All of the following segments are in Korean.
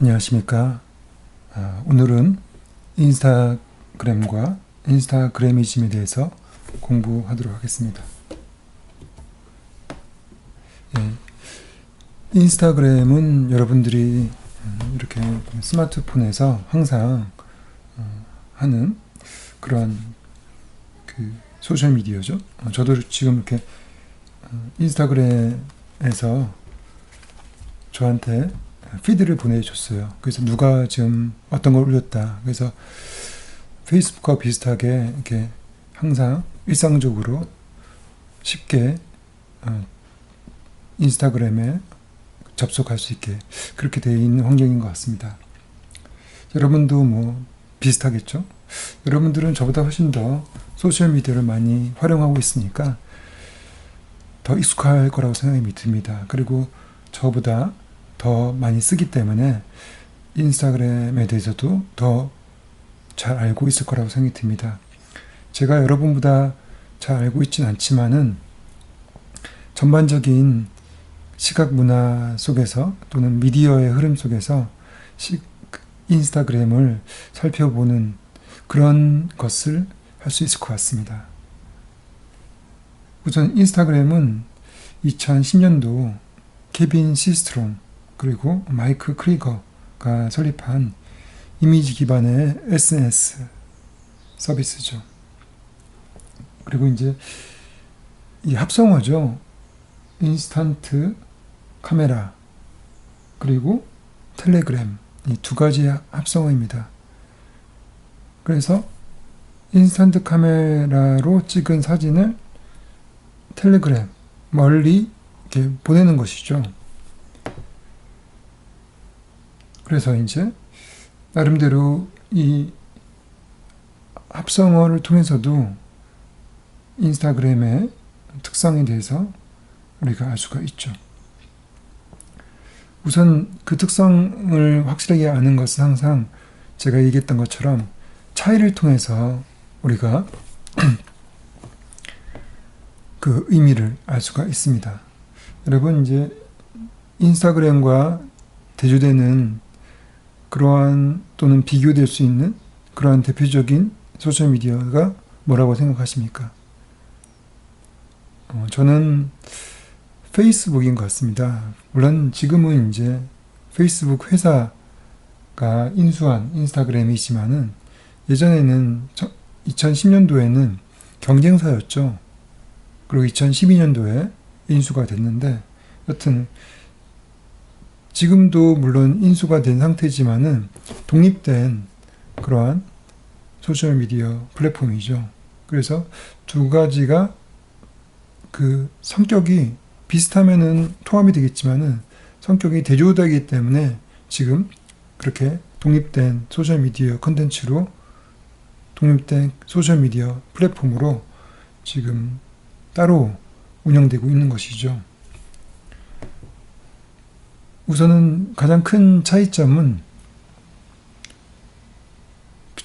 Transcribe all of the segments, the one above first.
안녕하십니까. 오늘은 인스타그램과 인스타그래미즘에 대해서 공부하도록 하겠습니다. 인스타그램은 여러분들이 이렇게 스마트폰에서 항상 하는 그런 소셜미디어죠. 저도 지금 이렇게 인스타그램에서 저한테 피드를 보내줬어요. 그래서 누가 지금 어떤 걸 올렸다. 그래서 페이스북과 비슷하게 이렇게 항상 일상적으로 쉽게 인스타그램에 접속할 수 있게 그렇게 되어 있는 환경인 것 같습니다. 여러분도 뭐 비슷하겠죠? 여러분들은 저보다 훨씬 더 소셜미디어를 많이 활용하고 있으니까 더 익숙할 거라고 생각이 듭니다. 그리고 저보다 더 많이 쓰기 때문에 인스타그램에 대해서도 더 잘 알고 있을 거라고 생각이 듭니다. 제가 여러분보다 잘 알고 있지는 않지만은 전반적인 시각 문화 속에서 또는 미디어의 흐름 속에서 인스타그램을 살펴보는 그런 것을 할 수 있을 것 같습니다. 우선 인스타그램은 2010년도 케빈 시스트롬 그리고 마이크 크리거가 설립한 이미지 기반의 SNS 서비스죠. 그리고 이제 이 합성어죠. 인스턴트 카메라 그리고 텔레그램 이 두 가지의 합성어입니다. 그래서 인스턴트 카메라로 찍은 사진을 텔레그램 멀리 이렇게 보내는 것이죠. 그래서 이제 나름대로 이 합성어를 통해서도 인스타그램의 특성에 대해서 우리가 알 수가 있죠. 우선 그 특성을 확실하게 아는 것은 항상 제가 얘기했던 것처럼 차이를 통해서 우리가 그 의미를 알 수가 있습니다. 여러분 이제 인스타그램과 대조되는 그러한 또는 비교될 수 있는 그러한 대표적인 소셜미디어가 뭐라고 생각하십니까? 저는 페이스북인 것 같습니다. 물론 지금은 이제 페이스북 회사가 인수한 인스타그램이지만은 예전에는 2010년도에는 경쟁사였죠. 그리고 2012년도에 인수가 됐는데 여튼 지금도 물론 인수가 된 상태지만은 독립된 그러한 소셜미디어 플랫폼이죠. 그래서 두 가지가 그 성격이 비슷하면은 통합이 되겠지만은 성격이 대조되기 때문에 지금 그렇게 독립된 소셜미디어 컨텐츠로 독립된 소셜미디어 플랫폼으로 지금 따로 운영되고 있는 것이죠. 우선은 가장 큰 차이점은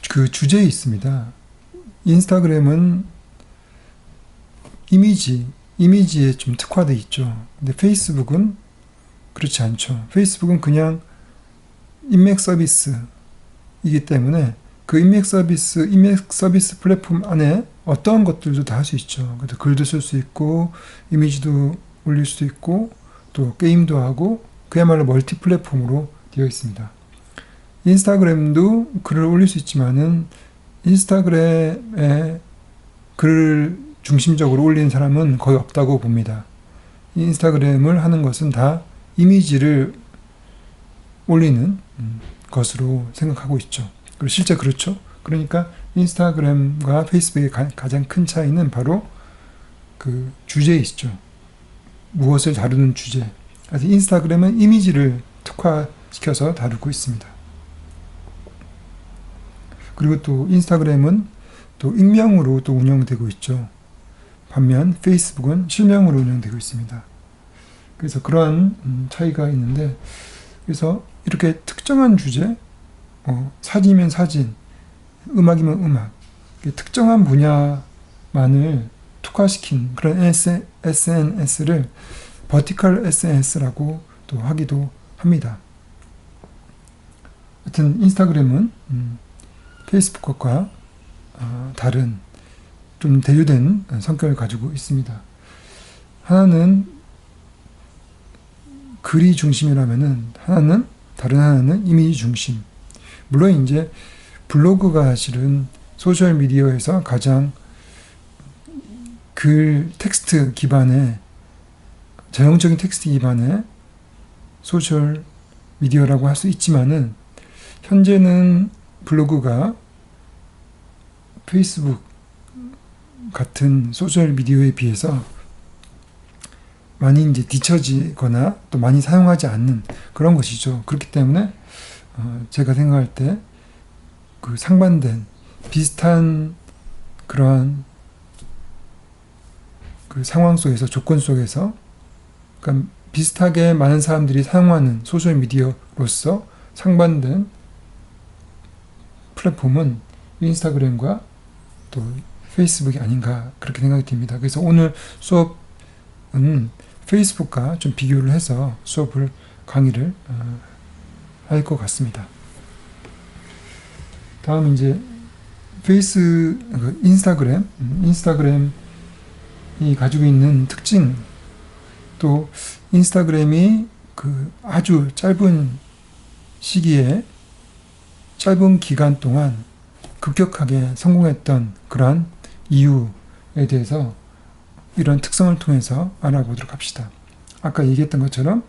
그 주제에 있습니다. 인스타그램은 이미지에 좀 특화되어 있죠. 근데 페이스북은 그렇지 않죠. 페이스북은 그냥 인맥 서비스이기 때문에 그 인맥 서비스 플랫폼 안에 어떠한 것들도 다 할 수 있죠. 그래서 글도 쓸 수 있고, 이미지도 올릴 수도 있고, 또 게임도 하고, 그야말로 멀티 플랫폼으로 되어 있습니다. 인스타그램도 글을 올릴 수 있지만은 인스타그램에 글을 중심적으로 올리는 사람은 거의 없다고 봅니다. 인스타그램을 하는 것은 다 이미지를 올리는 것으로 생각하고 있죠. 그리고 실제 그렇죠. 그러니까 인스타그램과 페이스북의 가장 큰 차이는 바로 그 주제에 있죠. 무엇을 다루는 주제. 그래서 인스타그램은 이미지를 특화시켜서 다루고 있습니다. 그리고 또 인스타그램은 또 익명으로 또 운영되고 있죠. 반면 페이스북은 실명으로 운영되고 있습니다. 그래서 그러한 차이가 있는데, 그래서 이렇게 특정한 주제, 사진이면 사진, 음악이면 음악, 특정한 분야만을 특화시킨 그런 SNS를 버티컬 SNS라고 또 하기도 합니다. 하여튼 인스타그램은 페이스북과 다른 좀 대조된 성격을 가지고 있습니다. 하나는 글이 중심이라면은 다른 하나는 이미지 중심. 물론 이제 블로그가 실은 소셜 미디어에서 가장 텍스트 기반의 전형적인 텍스트 기반의 소셜 미디어라고 할 수 있지만은 현재는 블로그가 페이스북 같은 소셜 미디어에 비해서 많이 이제 뒤처지거나 또 많이 사용하지 않는 그런 것이죠. 그렇기 때문에 제가 생각할 때 그 상반된 비슷한 그러한 그 상황 속에서 조건 속에서 그러니까 비슷하게 많은 사람들이 사용하는 소셜 미디어로서 상반된 플랫폼은 인스타그램과 또 페이스북이 아닌가 그렇게 생각이 듭니다. 그래서 오늘 수업은 페이스북과 좀 비교를 해서 강의를 할 것 같습니다. 다음 이제 인스타그램이 가지고 있는 특징, 또 인스타그램이 그 아주 짧은 시기에 짧은 기간 동안 급격하게 성공했던 그러한 이유에 대해서 이런 특성을 통해서 알아보도록 합시다. 아까 얘기했던 것처럼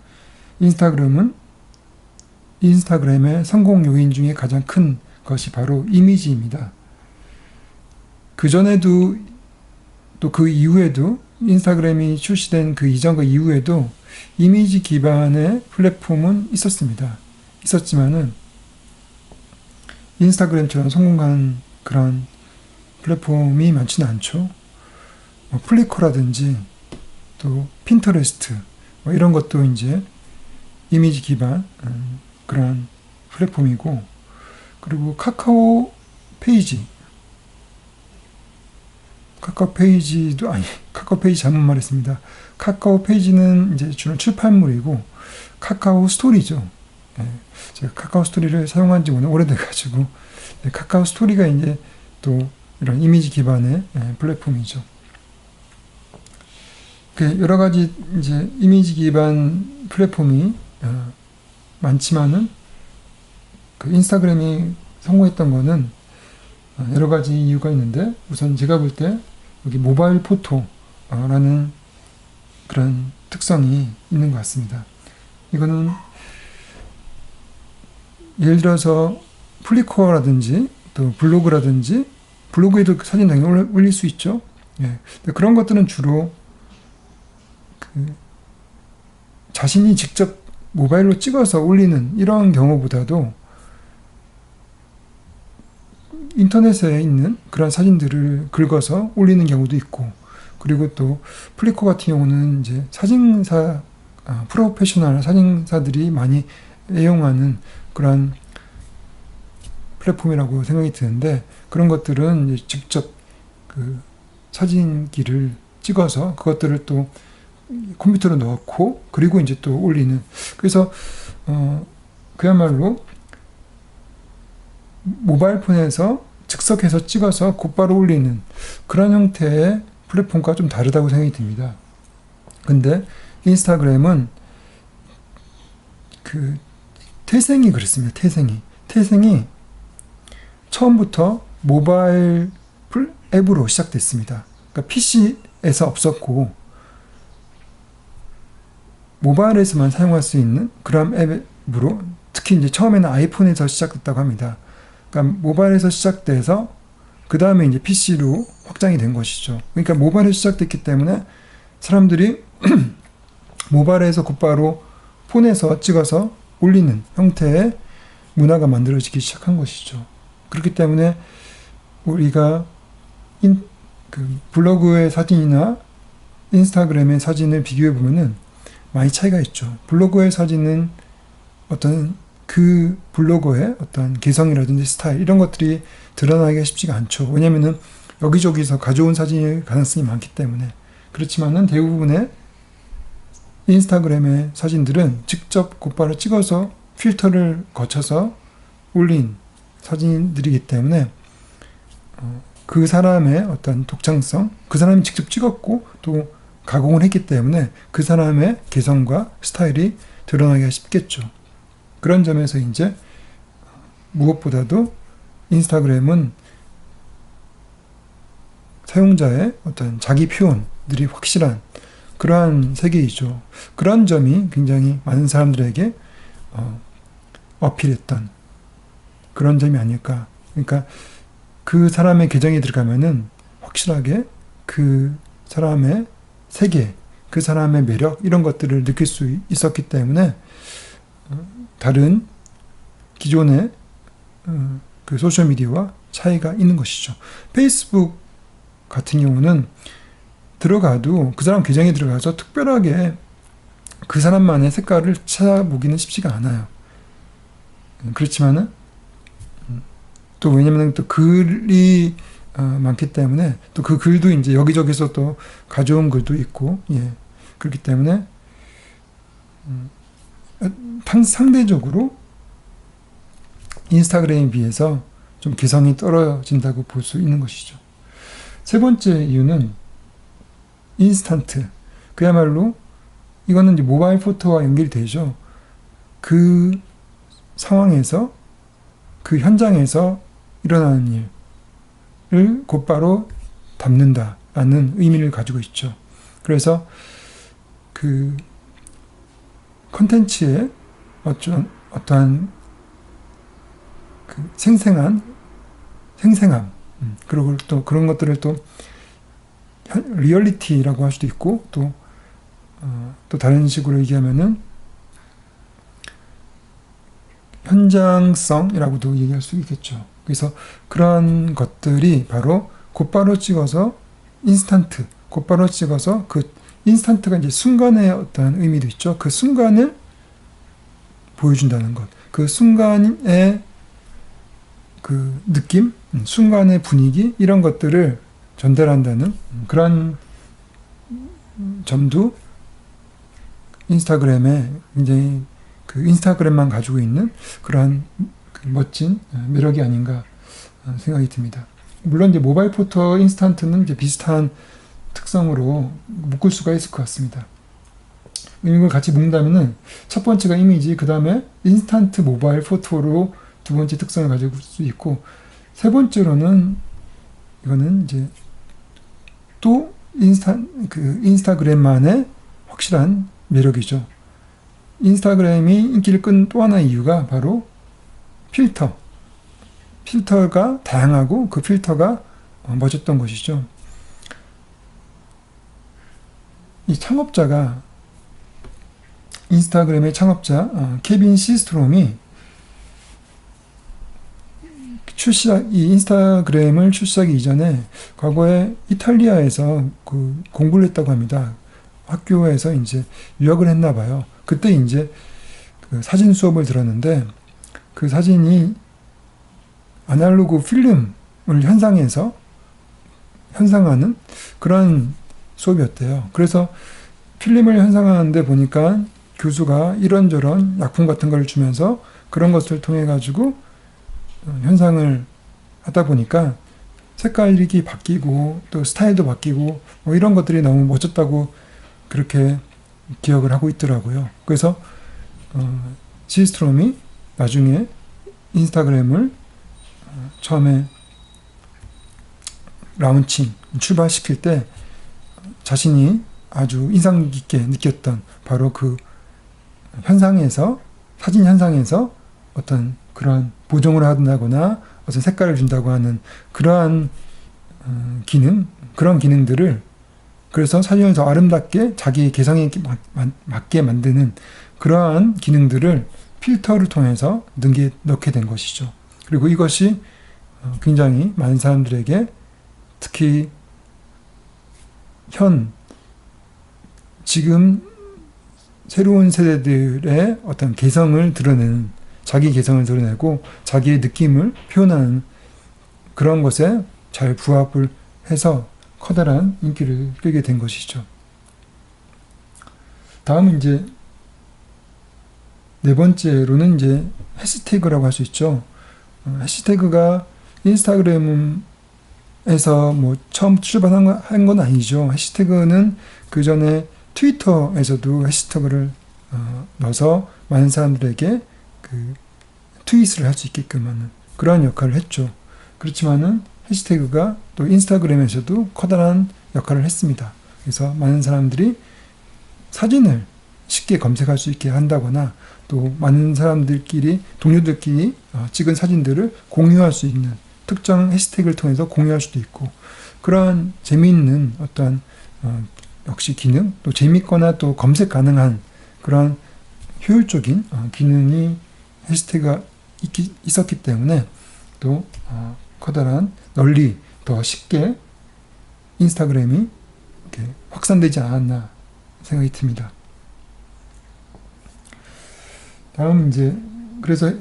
인스타그램의 성공 요인 중에 가장 큰 것이 바로 이미지입니다. 그전에도 또 그 이후에도 인스타그램이 출시된 그 이전과 이후에도 이미지 기반의 플랫폼은 있었지만은 인스타그램처럼 성공한 그런 플랫폼이 많지는 않죠. 플리커라든지 또 핀터레스트 이런 것도 이제 이미지 기반 그런 플랫폼이고, 그리고 카카오 페이지 잘못 말했습니다. 카카오 페이지는 이제 주로 출판물이고 카카오 스토리죠. 제가 카카오 스토리를 사용한 지 오늘 오래돼가지고 카카오 스토리가 이제 또 이런 이미지 기반의 플랫폼이죠. 여러 가지 이제 이미지 기반 플랫폼이 많지만은 그 인스타그램이 성공했던 거는 여러 가지 이유가 있는데, 우선 제가 볼 때 여기 모바일 포토라는 그런 특성이 있는 것 같습니다. 이거는 예를 들어서 플리커라든지 또 블로그라든지, 블로그에도 사진 당연히 올릴 수 있죠. 그런 것들은 주로 자신이 직접 모바일로 찍어서 올리는 이런 경우보다도 인터넷에 있는 그런 사진들을 긁어서 올리는 경우도 있고, 그리고 또 플리커 같은 경우는 이제 프로페셔널 사진사들이 많이 애용하는 그런 플랫폼이라고 생각이 드는데, 그런 것들은 이제 직접 그 사진기를 찍어서 그것들을 또 컴퓨터로 넣고 그리고 이제 또 올리는, 그래서 그야말로 모바일 폰에서 즉석해서 찍어서 곧바로 올리는 그런 형태의 플랫폼과 좀 다르다고 생각이 듭니다. 근데 인스타그램은 그 태생이 그렇습니다. 태생이 처음부터 모바일 앱으로 시작됐습니다. 그러니까 PC에서 없었고 모바일에서만 사용할 수 있는 그런 앱으로, 특히 이제 처음에는 아이폰에서 시작됐다고 합니다. 그러니까 모바일에서 시작돼서 그 다음에 이제 PC로 확장이 된 것이죠. 그러니까 모바일에서 시작됐기 때문에 사람들이 모바일에서 곧바로 폰에서 찍어서 올리는 형태의 문화가 만들어지기 시작한 것이죠. 그렇기 때문에 우리가 블로그의 사진이나 인스타그램의 사진을 비교해 보면은 많이 차이가 있죠. 블로그의 사진은 어떤 그 블로거의 어떤 개성이라든지 스타일 이런 것들이 드러나기가 쉽지가 않죠. 왜냐면은 여기저기서 가져온 사진일 가능성이 많기 때문에. 그렇지만은 대부분의 인스타그램의 사진들은 직접 곧바로 찍어서 필터를 거쳐서 올린 사진들이기 때문에 그 사람의 어떤 독창성, 그 사람이 직접 찍었고 또 가공을 했기 때문에 그 사람의 개성과 스타일이 드러나기가 쉽겠죠. 그런 점에서 이제 무엇보다도 인스타그램은 사용자의 어떤 자기 표현들이 확실한 그러한 세계이죠. 그런 점이 굉장히 많은 사람들에게 어필했던 그런 점이 아닐까. 그러니까 그 사람의 계정에 들어가면은 확실하게 그 사람의 세계, 그 사람의 매력 이런 것들을 느낄 수 있었기 때문에 다른 기존의 그 소셜미디어와 차이가 있는 것이죠. 페이스북 같은 경우는 들어가도 그 사람 계정에 들어가서 특별하게 그 사람만의 색깔을 찾아보기는 쉽지가 않아요. 그렇지만은 또 왜냐면 또 글이 많기 때문에 또 그 글도 이제 여기저기서 또 가져온 글도 있고, 예. 그렇기 때문에 상대적으로 인스타그램에 비해서 좀 개성이 떨어진다고 볼 수 있는 것이죠. 세 번째 이유는 인스턴트. 그야말로 이거는 이제 모바일 포토와 연결이 되죠. 그 상황에서, 그 현장에서 일어나는 일을 곧바로 담는다라는 의미를 가지고 있죠. 그래서 그 컨텐츠의 어떠한 그 생생함, 그리고 또 그런 것들을 또 리얼리티라고 할 수도 있고, 또 다른 식으로 얘기하면은 현장성이라고도 얘기할 수 있겠죠. 그래서 그런 것들이 바로 곧바로 찍어서 곧바로 찍어서 그 인스턴트가 이제 순간의 어떤 의미도 있죠. 그 순간을 보여준다는 것. 그 순간의 그 느낌, 순간의 분위기 이런 것들을 전달한다는 그런 점도 인스타그램에 굉장히 그 인스타그램만 가지고 있는 그러한 멋진 매력이 아닌가 생각이 듭니다. 물론 이제 모바일 포토 인스턴트는 이제 비슷한 특성으로 묶을 수가 있을 것 같습니다. 이걸 같이 묶는다면은 첫 번째가 이미지, 그 다음에 인스턴트 모바일 포토로 두 번째 특성을 가지고 수 있고, 세 번째로는 이거는 이제 또 인스타그램만의 확실한 매력이죠. 인스타그램이 인기를 끈 또 하나의 이유가 바로 필터가 다양하고 그 필터가 멋졌던 것이죠. 이 창업자가, 인스타그램의 창업자 케빈 시스트롬이 이 인스타그램을 출시하기 이전에 과거에 이탈리아에서 그 공부를 했다고 합니다. 학교에서 이제 유학을 했나 봐요. 그때 이제 그 사진 수업을 들었는데 그 사진이 아날로그 필름을 현상하는 그런 수업이었대요. 그래서 필름을 현상하는데 보니까 교수가 이런저런 약품 같은 걸 주면서 그런 것을 통해 가지고 현상을 하다 보니까 색깔이 바뀌고 또 스타일도 바뀌고 뭐 이런 것들이 너무 멋졌다고 그렇게 기억을 하고 있더라고요. 그래서 시스트롬이 나중에 인스타그램을 처음에 출발시킬 때 자신이 아주 인상 깊게 느꼈던 바로 그 사진 현상에서 어떤 그런 보정을 한다거나 어떤 색깔을 준다고 하는 그러한 그런 기능들을, 그래서 사진을 더 아름답게 자기 개성에 맞게 만드는 그러한 기능들을 필터를 통해서 넣게 된 것이죠. 그리고 이것이 굉장히 많은 사람들에게, 특히 지금 새로운 세대들의 어떤 자기 개성을 드러내고 자기의 느낌을 표현하는 그런 것에 잘 부합을 해서 커다란 인기를 끌게 된 것이죠. 다음은 이제 네 번째로는 이제 해시태그라고 할 수 있죠. 해시태그가 인스타그램에서 뭐 처음 출발한 건 아니죠. 해시태그는 그 전에 트위터에서도 해시태그를 넣어서 많은 사람들에게 그 트윗을 할 수 있게끔 하는 그러한 역할을 했죠. 그렇지만은 해시태그가 또 인스타그램에서도 커다란 역할을 했습니다. 그래서 많은 사람들이 사진을 쉽게 검색할 수 있게 한다거나 또 많은 사람들끼리 동료들끼리 찍은 사진들을 공유할 수 있는 특정 해시태그를 통해서 공유할 수도 있고 그러한 재미있는 어떠한 역시 기능 또 재미있거나 또 검색 가능한 그러한 효율적인 기능이 해시태그가 있었기 때문에 또 커다란 널리 더 쉽게 인스타그램이 이렇게 확산되지 않았나 생각이 듭니다. 다음 이제 그래서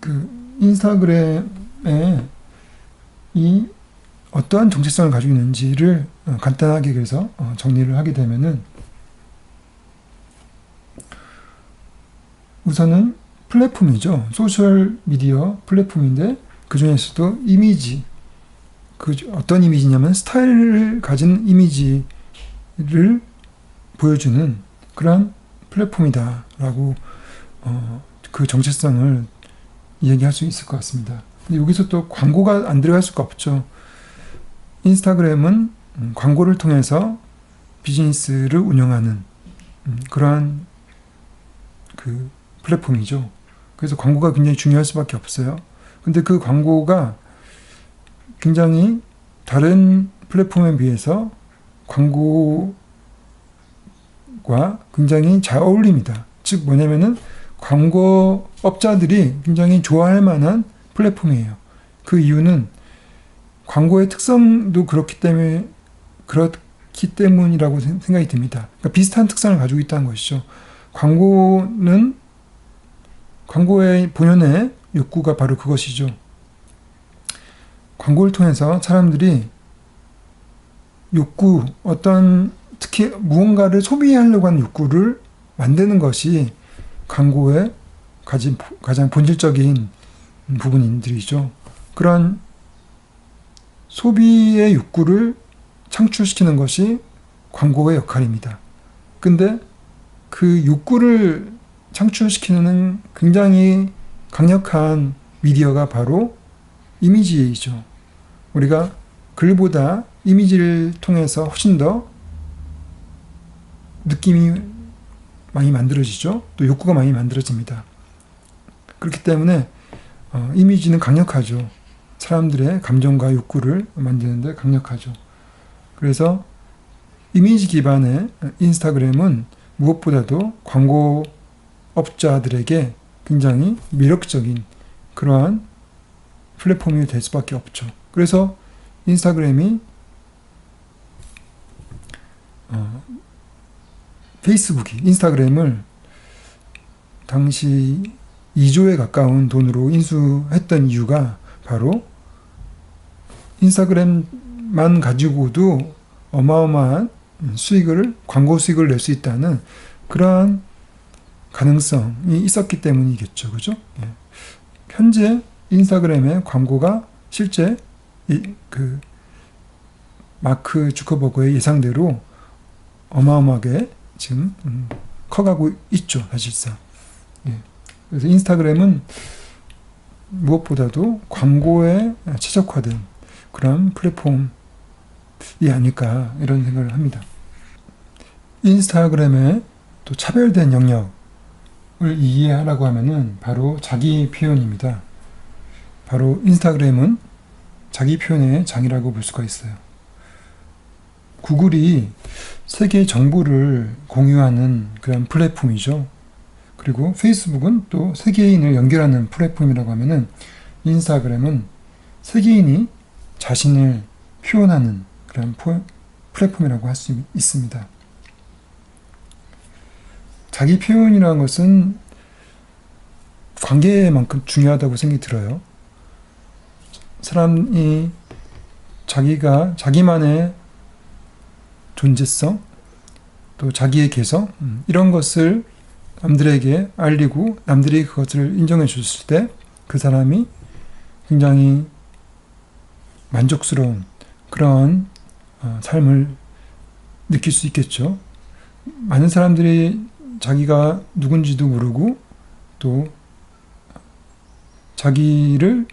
그 인스타그램에 이 어떠한 정체성을 가지고 있는지를 간단하게 그래서 정리를 하게 되면은 우선은 플랫폼이죠. 소셜 미디어 플랫폼인데 그 중에서도 이미지 그 어떤 이미지냐면 스타일을 가진 이미지를 보여주는 그런 플랫폼이다라고 그 정체성을 얘기할 수 있을 것 같습니다. 근데 여기서 또 광고가 안 들어갈 수가 없죠. 인스타그램은 광고를 통해서 비즈니스를 운영하는 그러한 그 플랫폼이죠. 그래서 광고가 굉장히 중요할 수밖에 없어요. 근데 그 광고가 굉장히 다른 플랫폼에 비해서 광고가 굉장히 잘 어울립니다. 즉 뭐냐면은 광고업자들이 굉장히 좋아할 만한 플랫폼이에요. 그 이유는 광고의 특성도 그렇기 때문이라고 생각이 듭니다. 그러니까 비슷한 특성을 가지고 있다는 것이죠. 광고의 본연의 욕구가 바로 그것이죠. 광고를 통해서 사람들이 욕구, 특히 무언가를 소비하려고 하는 욕구를 만드는 것이 광고의 가장 본질적인 부분들이죠. 그런 소비의 욕구를 창출시키는 것이 광고의 역할입니다. 근데 그 욕구를 창출시키는 굉장히 강력한 미디어가 바로 이미지이죠. 우리가 글보다 이미지를 통해서 훨씬 더 느낌이 많이 만들어지죠. 또 욕구가 많이 만들어집니다. 그렇기 때문에 이미지는 강력하죠. 사람들의 감정과 욕구를 만드는데 강력하죠. 그래서 이미지 기반의 인스타그램은 무엇보다도 광고업자들에게 굉장히 매력적인 그러한 플랫폼이 될 수밖에 없죠. 그래서 인스타그램이 인스타그램을 당시 2조에 가까운 돈으로 인수했던 이유가 바로 인스타그램만 가지고도 어마어마한 광고 수익을 낼 수 있다는 그러한 가능성이 있었기 때문이겠죠. 그죠? 예. 현재 인스타그램의 광고가 실제 그 마크 주커버그의 예상대로 어마어마하게 지금 커가고 있죠. 사실상. 예. 그래서 인스타그램은 무엇보다도 광고에 최적화된 그런 플랫폼이 아닐까 이런 생각을 합니다. 인스타그램의 또 차별된 영역을 이해하라고 하면은 바로 자기 표현입니다. 바로 인스타그램은 자기 표현의 장이라고 볼 수가 있어요. 구글이 세계 정보를 공유하는 그런 플랫폼이죠. 그리고 페이스북은 또 세계인을 연결하는 플랫폼이라고 하면은 인스타그램은 세계인이 자신을 표현하는 그런 플랫폼이라고 할 수 있습니다. 자기 표현이라는 것은 관계만큼 중요하다고 생각이 들어요. 사람이 자기만의 존재성, 또 자기의 개성, 이런 것을 남들에게 알리고 남들이 그것을 인정해 줬을 때 그 사람이 굉장히 만족스러운 그런 삶을 느낄 수 있겠죠. 많은 사람들이 자기가 누군지도 모르고 또 자기를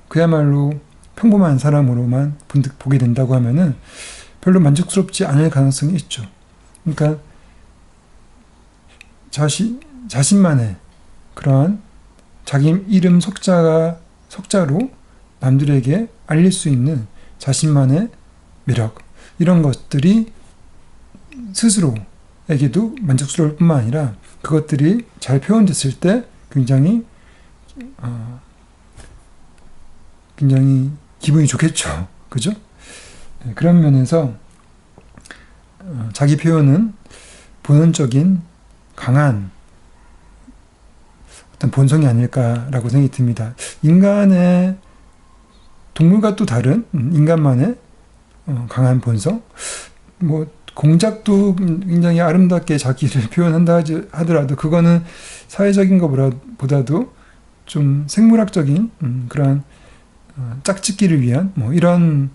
그야말로 평범한 사람으로만 보게 된다고 하면은 별로 만족스럽지 않을 가능성이 있죠. 그러니까 자신만의 그러한 자기 이름 석자로 남들에게 알릴 수 있는 자신만의 매력, 이런 것들이 스스로에게도 만족스러울 뿐만 아니라 그것들이 잘 표현됐을 때 굉장히 기분이 좋겠죠. 그죠? 그런 면에서 자기 표현은 본원적인 강한 어떤 본성이 아닐까라고 생각이 듭니다. 인간의 동물과 또 다른 인간만의 강한 본성, 뭐 공작도 굉장히 아름답게 자기를 표현한다 하더라도 그거는 사회적인 것보다도 좀 생물학적인 그런 짝짓기를 위한 뭐 이런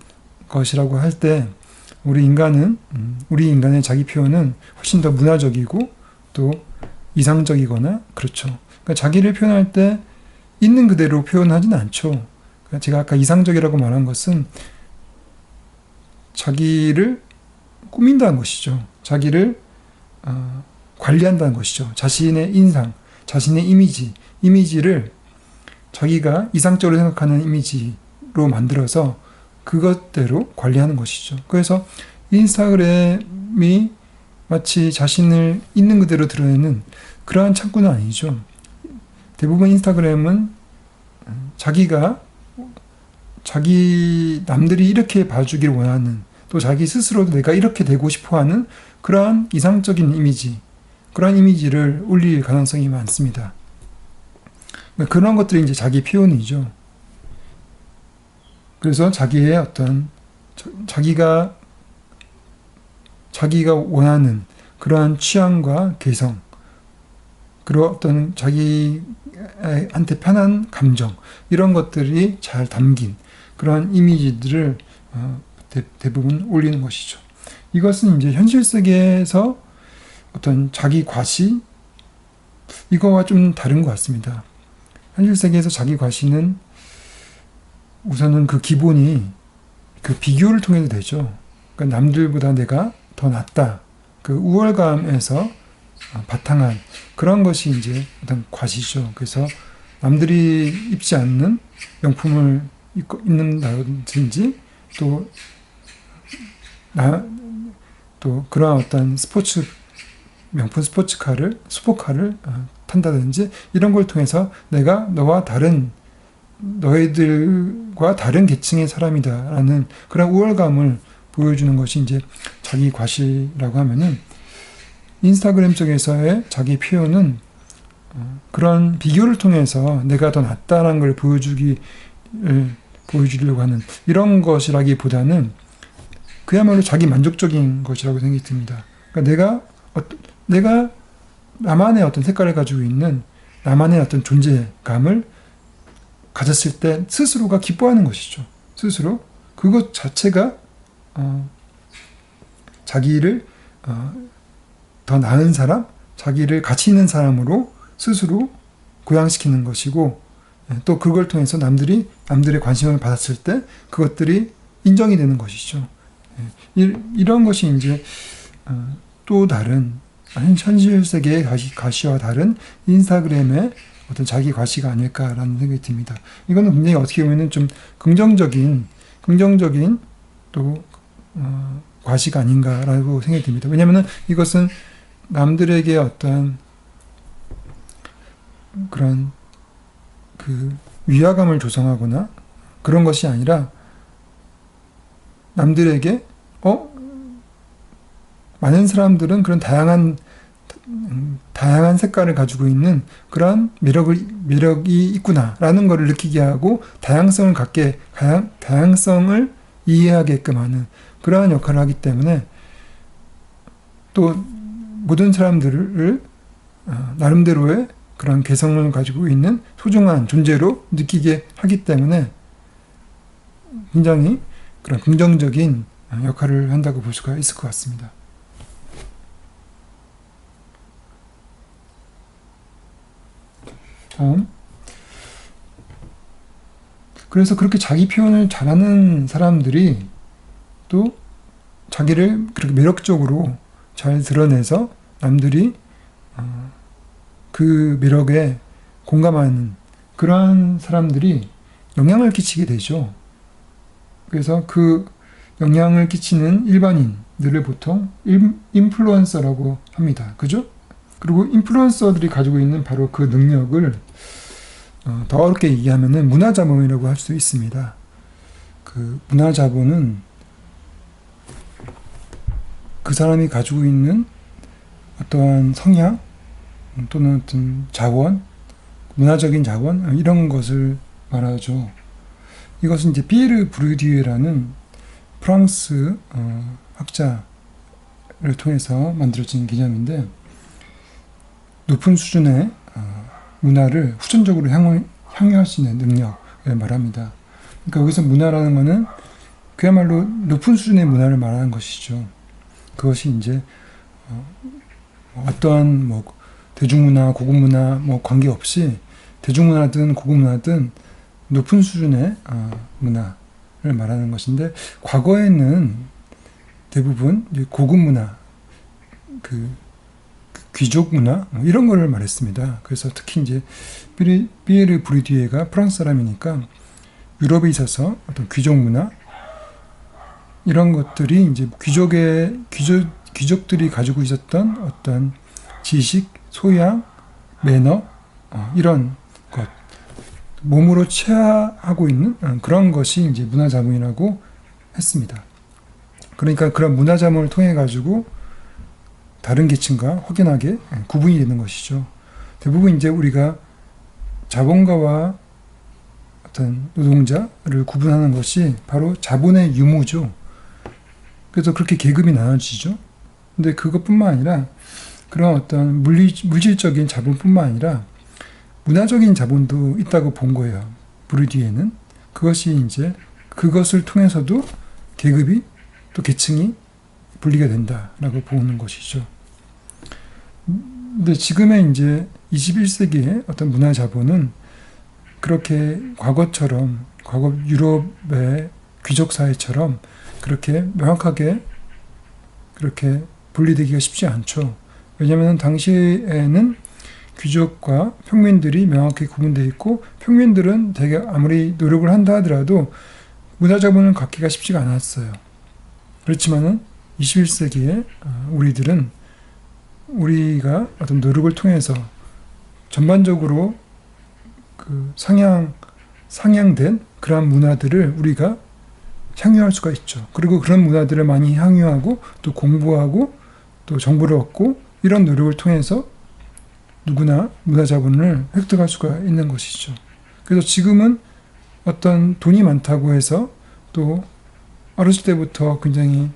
것이라고 할 때 우리 인간의 자기 표현은 훨씬 더 문화적이고 또 이상적이거나 그렇죠. 그러니까 자기를 표현할 때 있는 그대로 표현하지는 않죠. 그러니까 제가 아까 이상적이라고 말한 것은 자기를 꾸민다는 것이죠. 자기를 관리한다는 것이죠. 자신의 인상, 자신의 이미지를 자기가 이상적으로 생각하는 이미지로 만들어서 그것대로 관리하는 것이죠. 그래서 인스타그램이 마치 자신을 있는 그대로 드러내는 그러한 창구는 아니죠. 대부분 인스타그램은 남들이 이렇게 봐주길 원하는, 또 자기 스스로도 내가 이렇게 되고 싶어 하는 그러한 이상적인 그러한 이미지를 올릴 가능성이 많습니다. 그런 것들이 이제 자기 표현이죠. 그래서 자기의 어떤, 자기가 원하는 그러한 취향과 개성, 그리고 어떤 자기한테 편한 감정, 이런 것들이 잘 담긴 그러한 이미지들을 대부분 올리는 것이죠. 이것은 이제 현실 세계에서 어떤 자기 과시, 이거와 좀 다른 것 같습니다. 현실 세계에서 자기 과시는 우선은 그 기본이 그 비교를 통해서 되죠. 그러니까 남들보다 내가 더 낫다. 그 우월감에서 바탕한 그런 것이 이제 어떤 과시죠. 그래서 남들이 입지 않는 명품을 입는다든지 또 그러한 어떤 명품 스포츠카를 탄다든지 이런 걸 통해서 내가 너희들과 다른 계층의 사람이다라는 그런 우월감을 보여주는 것이 이제 자기 과시라고 하면은, 인스타그램 쪽에서의 자기 표현은 그런 비교를 통해서 내가 더 낫다는 걸 보여주려고 하는 이런 것이라기보다는 그야말로 자기 만족적인 것이라고 생각이 듭니다. 그러니까 내가 나만의 어떤 색깔을 가지고 있는 나만의 어떤 존재감을 가졌을 때 스스로가 기뻐하는 것이죠. 스스로 그것 자체가 자기를 더 나은 사람, 자기를 가치 있는 사람으로 스스로 고양시키는 것이고, 또 그걸 통해서 남들의 관심을 받았을 때 그것들이 인정이 되는 것이죠. 이런 것이 이제 또 다른 현실 세계의 과시와 다른 인스타그램의 어떤 자기 과시가 아닐까라는 생각이 듭니다. 이거는 굉장히 어떻게 보면 좀 긍정적인 또 과시가 아닌가라고 생각이 듭니다. 왜냐하면 이것은 남들에게 어떤 그런 그 위화감을 조성하거나 그런 것이 아니라 남들에게 많은 사람들은 그런 다양한 색깔을 가지고 있는 그러한 매력이 있구나라는 것을 느끼게 하고 다양성을 이해하게끔 하는 그러한 역할을 하기 때문에, 또 모든 사람들을 나름대로의 그런 개성을 가지고 있는 소중한 존재로 느끼게 하기 때문에 굉장히 그런 긍정적인 역할을 한다고 볼 수가 있을 것 같습니다. 다음. 그래서 그렇게 자기 표현을 잘하는 사람들이 또 자기를 그렇게 매력적으로 잘 드러내서 남들이 그 매력에 공감하는 그러한 사람들이 영향을 끼치게 되죠. 그래서 그 영향을 끼치는 일반인들을 보통 인플루언서라고 합니다. 그죠? 그리고 인플루언서들이 가지고 있는 바로 그 능력을 더 어렵게 얘기하면은 문화자본이라고 할 수 있습니다. 그 문화자본은 그 사람이 가지고 있는 어떠한 성향 또는 어떤 자원, 문화적인 자원 이런 것을 말하죠. 이것은 이제 피에르 브루디에라는 프랑스 학자를 통해서 만들어진 개념인데 높은 수준의 문화를 후천적으로 향유할 수 있는 능력을 말합니다. 그러니까 여기서 문화라는 것은 그야말로 높은 수준의 문화를 말하는 것이죠. 그것이 이제 어떠한 뭐 대중문화, 고급문화 뭐 관계없이 대중문화든 고급문화든 높은 수준의 문화를 말하는 것인데 과거에는 대부분 고급문화, 그 귀족 문화 이런 거를 말했습니다. 그래서 특히 이제 피에르 브루디에가 프랑스 사람이니까 유럽에 있어서 어떤 귀족 문화 이런 것들이 이제 귀족들이 가지고 있었던 어떤 지식, 소양, 매너 이런 것 몸으로 체화하고 있는 그런 것이 이제 문화자본이라고 했습니다. 그러니까 그런 문화자본을 통해 가지고 다른 계층과 확연하게 구분이 되는 것이죠. 대부분 이제 우리가 자본가와 어떤 노동자를 구분하는 것이 바로 자본의 유무죠. 그래서 그렇게 계급이 나눠지죠. 근데 그것뿐만 아니라 그런 어떤 물질적인 자본뿐만 아니라 문화적인 자본도 있다고 본 거예요. 브루디에는. 그것이 이제 그것을 통해서도 계급이 또 계층이 분리가 된다라고 보는 것이죠. 근데 지금의 이제 21세기의 어떤 문화 자본은 그렇게 과거처럼 과거 유럽의 귀족 사회처럼 그렇게 명확하게 그렇게 분리되기가 쉽지 않죠. 왜냐하면 당시에는 귀족과 평민들이 명확히 구분되어 있고 평민들은 되게 아무리 노력을 한다 하더라도 문화자본을 갖기가 쉽지가 않았어요. 그렇지만은 21세기에 우리들은 우리가 어떤 노력을 통해서 전반적으로 그 상향된 그러한 문화들을 우리가 향유할 수가 있죠. 그리고 그런 문화들을 많이 향유하고 또 공부하고 또 정보를 얻고 이런 노력을 통해서 누구나 문화자본을 획득할 수가 있는 것이죠. 그래서 지금은 어떤 돈이 많다고 해서 또 어렸을 때부터 굉장히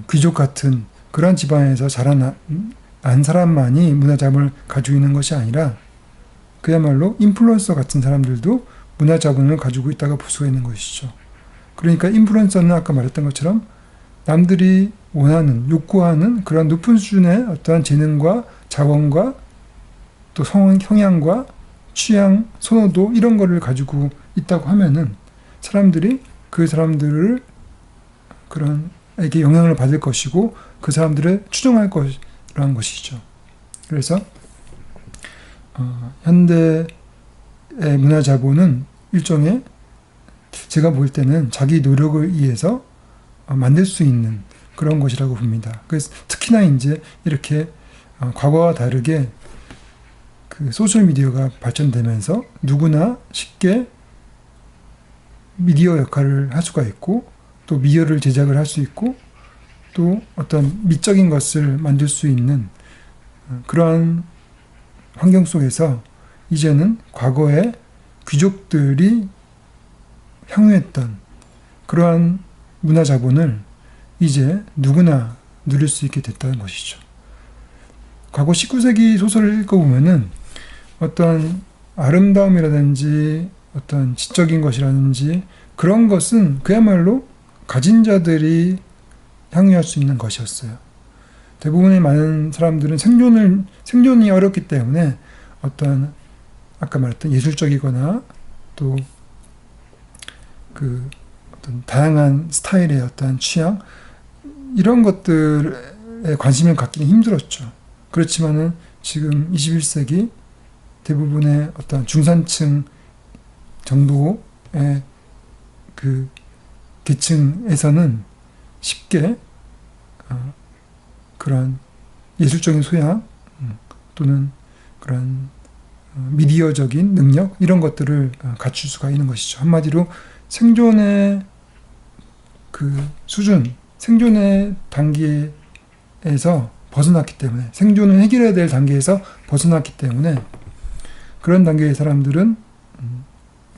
귀족 같은 그런 집안에서 자란 사람만이 문화자본을 가지고 있는 것이 아니라 그야말로 인플루언서 같은 사람들도 문화자본을 가지고 있다고 볼 수가 있는 것이죠. 그러니까 인플루언서는 아까 말했던 것처럼 남들이 원하는, 욕구하는 그런 높은 수준의 어떠한 재능과 자원과 또 성향과 취향, 선호도 이런 거를 가지고 있다고 하면은 사람들이 그 사람들을 그런에게 영향을 받을 것이고 그 사람들을 추종할 것이라는 것이죠. 그래서 현대의 문화자본은 일종의 제가 볼 때는 자기 노력을 위해서 만들 수 있는 그런 것이라고 봅니다. 그래서 특히나 이제 이렇게 과거와 다르게 그 소셜미디어가 발전되면서 누구나 쉽게 미디어 역할을 할 수가 있고 또 미디어를 제작을 할 수 있고 또 어떤 미적인 것을 만들 수 있는 그러한 환경 속에서 이제는 과거에 귀족들이 향유했던 그러한 문화자본을 이제 누구나 누릴 수 있게 됐다는 것이죠. 과거 19세기 소설을 읽어보면은 어떤 아름다움이라든지 어떤 지적인 것이라든지 그런 것은 그야말로 가진 자들이 향유할 수 있는 것이었어요. 대부분의 많은 사람들은 생존이 어렵기 때문에 어떤 아까 말했던 예술적이거나 또 그 어떤 다양한 스타일의 어떤 취향 이런 것들에 관심을 갖기는 힘들었죠. 그렇지만은 지금 21세기 대부분의 어떤 중산층 정도의 그 계층에서는 쉽게 그런 예술적인 소양 또는 그런 미디어적인 능력 이런 것들을 갖출 수가 있는 것이죠. 한마디로 생존의 그 수준, 생존의 단계에서 벗어났기 때문에 생존을 해결해야 될 단계에서 벗어났기 때문에 그런 단계의 사람들은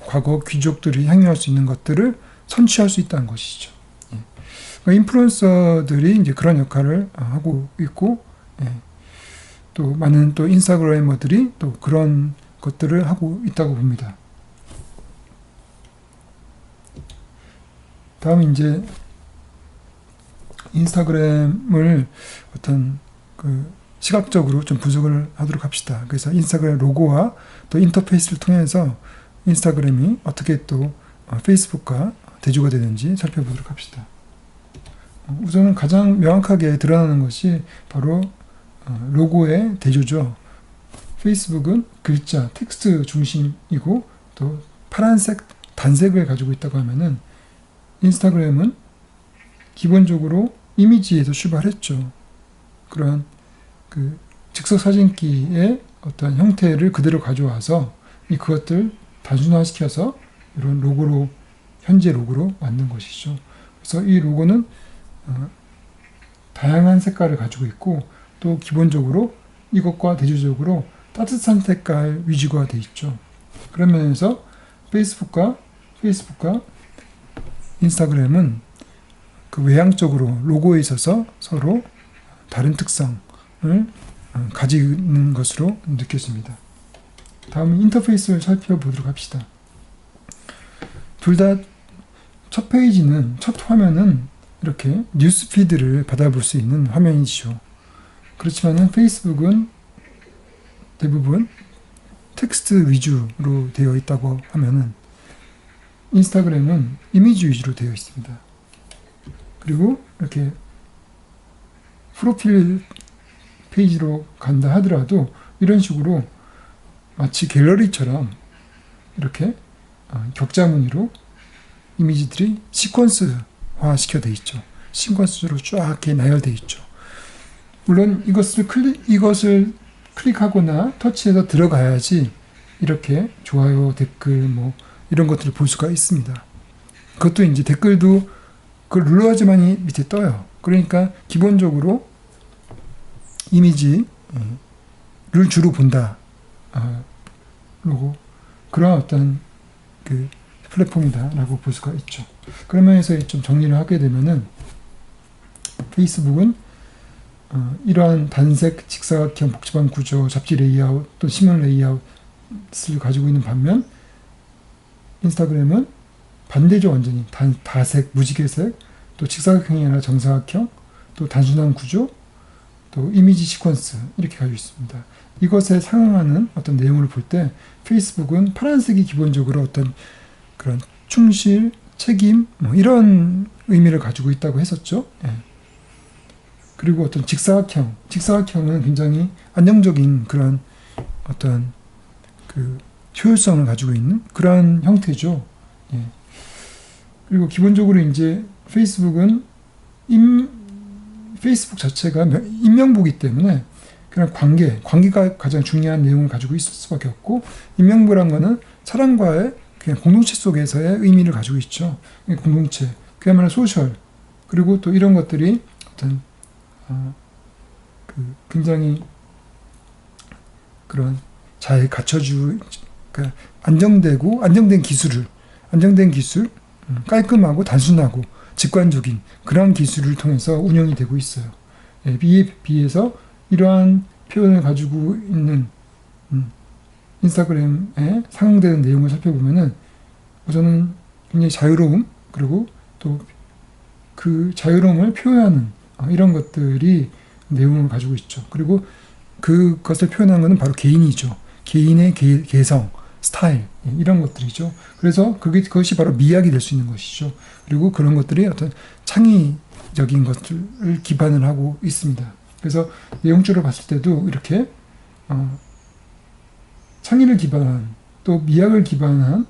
과거 귀족들이 향유할 수 있는 것들을 선취할 수 있다는 것이죠. 예. 그러니까 인플루언서들이 이제 그런 역할을 하고 있고, 예. 또 많은 또 인스타그래머들이 또 그런 것들을 하고 있다고 봅니다. 다음 이제 인스타그램을 어떤 그 시각적으로 좀 분석을 하도록 합시다. 그래서 인스타그램 로고와 또 인터페이스를 통해서 인스타그램이 어떻게 또 페이스북과 대조가 되는지 살펴보도록 합시다. 우선은 가장 명확하게 드러나는 것이 바로 로고의 대조죠. 페이스북은 글자, 텍스트 중심이고 또 파란색 단색을 가지고 있다고 하면은 인스타그램은 기본적으로 이미지에서 출발했죠. 그런 그 즉석 사진기의 어떤 형태를 그대로 가져와서 그것들 단순화시켜서 이런 로고로 현재 로고로 만든 것이죠. 그래서 이 로고는 다양한 색깔을 가지고 있고 또 기본적으로 이것과 대조적으로 따뜻한 색깔 위주가 되어 있죠. 그런 면에서 페이스북과 인스타그램은 그 외향적으로 로고에 있어서 서로 다른 특성을 가지는 것으로 느껴집니다. 다음 인터페이스를 살펴보도록 합시다. 둘 다 첫 페이지는, 첫 화면은 이렇게 뉴스피드를 받아볼 수 있는 화면이죠. 그렇지만 페이스북은 대부분 텍스트 위주로 되어 있다고 하면은 인스타그램은 이미지 위주로 되어 있습니다. 그리고 이렇게 프로필 페이지로 간다 하더라도 이런 식으로 마치 갤러리처럼 이렇게 격자무늬로 이미지들이 시퀀스화 시켜 돼 있죠. 시퀀스로 쫙 이렇게 나열돼 있죠. 물론 이것을 클릭하거나 터치해서 들어가야지 이렇게 좋아요, 댓글 뭐 이런 것들을 볼 수가 있습니다. 그것도 이제 댓글도 그걸 눌러야지만이 밑에 떠요. 그러니까 기본적으로 이미지를 주로 본다. 로고 그런 어떤 그 플랫폼이다라고 볼 수가 있죠. 그런 면에서 좀 정리를 하게 되면은 페이스북은 이러한 단색, 직사각형, 복잡한 구조, 잡지 레이아웃, 또 신문 레이아웃을 가지고 있는 반면 인스타그램은 반대죠. 완전히 다색, 무지개색, 또 직사각형이 아니라 정사각형, 또 단순한 구조, 또 이미지 시퀀스 이렇게 가지고 있습니다. 이것에 상응하는 어떤 내용을 볼 때 페이스북은 파란색이 기본적으로 어떤 그런 충실, 책임 뭐 이런 의미를 가지고 있다고 했었죠. 예. 그리고 어떤 직사각형은 굉장히 안정적인 그런 어떤 그 효율성을 가지고 있는 그런 형태죠. 예. 그리고 기본적으로 이제 페이스북은 페이스북 자체가 인명부이기 때문에 그냥 관계가 가장 중요한 내용을 가지고 있을 수밖에 없고, 인명부란 거는 사람과의 그냥 공동체 속에서의 의미를 가지고 있죠. 공동체, 그야말로 소셜, 그리고 또 이런 것들이 어떤 굉장히 그런 잘 그러니까 안정된 기술, 깔끔하고 단순하고 직관적인 그런 기술을 통해서 운영이 되고 있어요. 비해서 이러한 표현을 가지고 있는 인스타그램에 상응되는 내용을 살펴보면은 우선은 굉장히 자유로움, 그리고 또 그 자유로움을 표현하는 이런 것들이 내용을 가지고 있죠. 그리고 그것을 표현하는 것은 바로 개인이죠. 개인의 개성, 스타일, 이런 것들이죠. 그래서 그것이 바로 미학이 될 수 있는 것이죠. 그리고 그런 것들이 어떤 창의적인 것을 기반을 하고 있습니다. 그래서 내용적으로 봤을 때도 이렇게 창의를 기반한, 또 미학을 기반한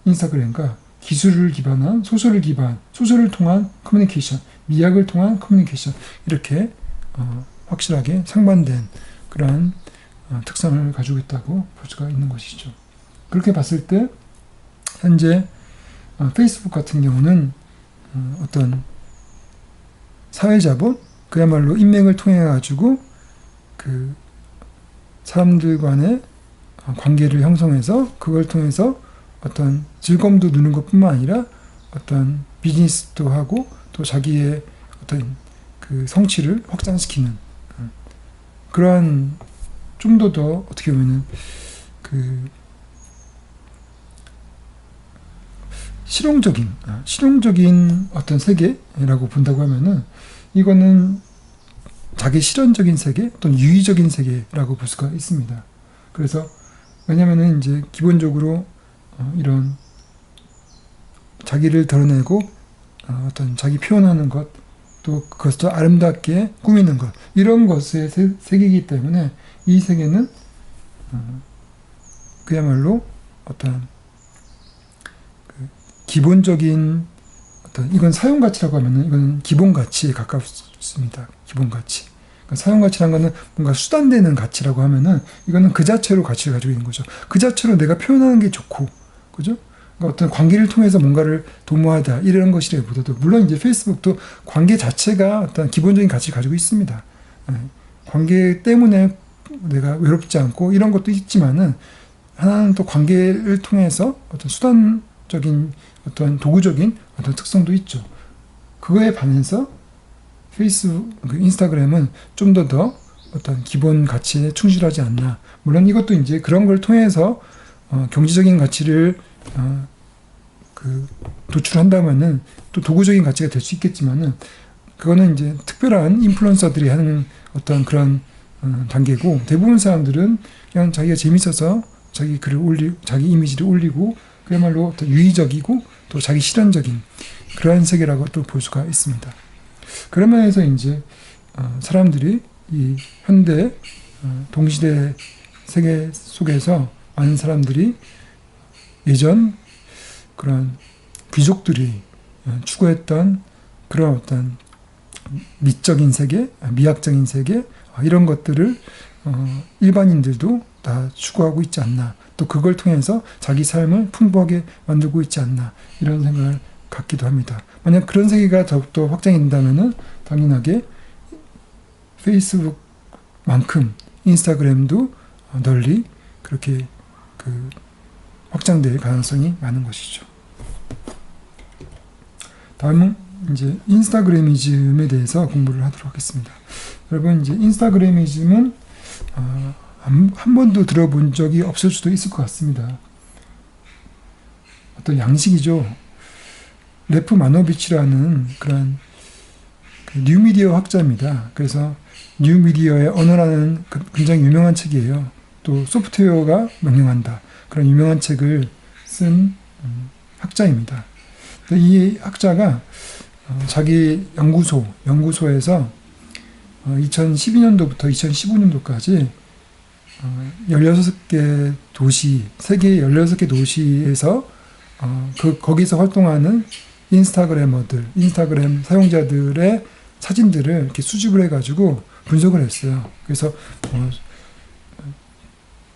인스타그램과 기술을 기반한 소설을 통한 커뮤니케이션, 미학을 통한 커뮤니케이션, 이렇게 확실하게 상반된 그러한 특성을 가지고 있다고 볼 수가 있는 것이죠. 그렇게 봤을 때 현재 페이스북 같은 경우는 어떤 사회자본, 그야말로 인맥을 통해 가지고 그 사람들 간의 관계를 형성해서 그걸 통해서 어떤 즐거움도 누는 것뿐만 아니라 어떤 비즈니스도 하고 또 자기의 어떤 그 성취를 확장시키는 그러한 좀 더 어떻게 보면은 그 실용적인 어떤 세계라고 본다고 하면은 이거는 자기 실현적인 세계 또는 유의적인 세계라고 볼 수가 있습니다. 그래서 왜냐면은 이제 기본적으로 이런 자기를 드러내고 어떤 자기 표현하는 것, 또 그것을 아름답게 꾸미는 것, 이런 것의 세계이기 때문에 이 세계는 그야말로 어떤 그 기본적인 어떤, 이건 사용 가치라고 하면은 이건 기본 가치에 가깝습니다. 기본 가치. 그러니까 사용 가치라는 거는 뭔가 수단되는 가치라고 하면은 이거는 그 자체로 가치를 가지고 있는 거죠. 그 자체로 내가 표현하는 게 좋고, 그죠? 그러니까 어떤 관계를 통해서 뭔가를 도모하다, 이런 것이라기보다도, 물론 이제 페이스북도 관계 자체가 어떤 기본적인 가치를 가지고 있습니다. 관계 때문에 내가 외롭지 않고 이런 것도 있지만은, 하나는 또 관계를 통해서 어떤 수단적인 어떤 도구적인 어떤 특성도 있죠. 그거에 반해서 인스타그램은 좀 더 어떤 기본 가치에 충실하지 않나. 물론 이것도 이제 그런 걸 통해서 경제적인 가치를 도출한다면은 또 도구적인 가치가 될 수 있겠지만은, 그거는 이제 특별한 인플루언서들이 하는 어떤 그런 단계고, 대부분 사람들은 그냥 자기가 재밌어서 자기 글을 올리고 자기 이미지를 올리고 그야말로 어떤 유의적이고 또 자기 실현적인 그러한 세계라고 또 볼 수가 있습니다. 그런 면에서 이제 사람들이 이 현대 동시대 세계 속에서 많은 사람들이 예전 그런 귀족들이 추구했던 그런 어떤 미적인 세계, 미학적인 세계, 이런 것들을 일반인들도 다 추구하고 있지 않나, 또 그걸 통해서 자기 삶을 풍부하게 만들고 있지 않나, 이런 생각을 갖기도 합니다. 만약 그런 세계가 더욱더 확장이 된다면은 당연하게 페이스북만큼 인스타그램도 널리 그렇게 확장될 가능성이 많은 것이죠. 다음은 이제 인스타그래미즘에 대해서 공부를 하도록 하겠습니다. 여러분, 이제 인스타그래미즘은 한 번도 들어본 적이 없을 수도 있을 것 같습니다. 어떤 양식이죠. 레프 마노비치라는 그런 뉴미디어 학자입니다. 그래서 뉴미디어의 언어라는 굉장히 유명한 책이에요. 또 소프트웨어가 명령한다, 그런 유명한 책을 쓴 학자입니다. 이 학자가 자기 연구소에서 2012년도부터 2015년도까지 16개 도시, 세계 16개 도시에서 거기서 활동하는 인스타그램 사용자들의 사진들을 이렇게 수집을 해가지고 분석을 했어요. 그래서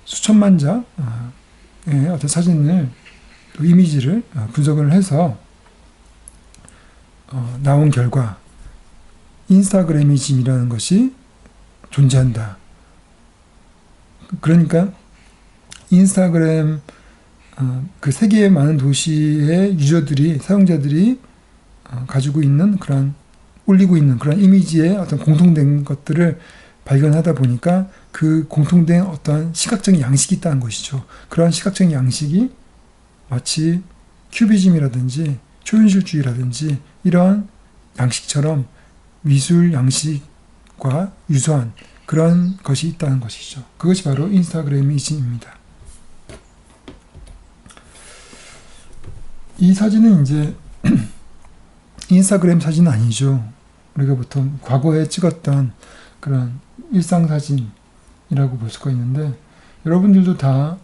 수천만 장의 어떤 사진을, 또 이미지를 분석을 해서 나온 결과 인스타그래미즘이라는 것이 존재한다. 그러니까 인스타그램 그 세계의 많은 도시의 사용자들이 가지고 있는 올리고 있는 그런 이미지의 어떤 공통된 것들을 발견하다 보니까 그 공통된 어떤 시각적인 양식이 있다는 것이죠. 그러한 시각적인 양식이 마치 큐비즘이라든지 초현실주의라든지 이러한 양식처럼 미술 양식과 유사한 그런 것이 있다는 것이죠. 그것이 바로 인스타그래미즘입니다. 이 사진은 이제 인스타그램 사진은 아니죠. 우리가 보통 과거에 찍었던 그런 일상사진이라고 볼 수가 있는데, 여러분들도 다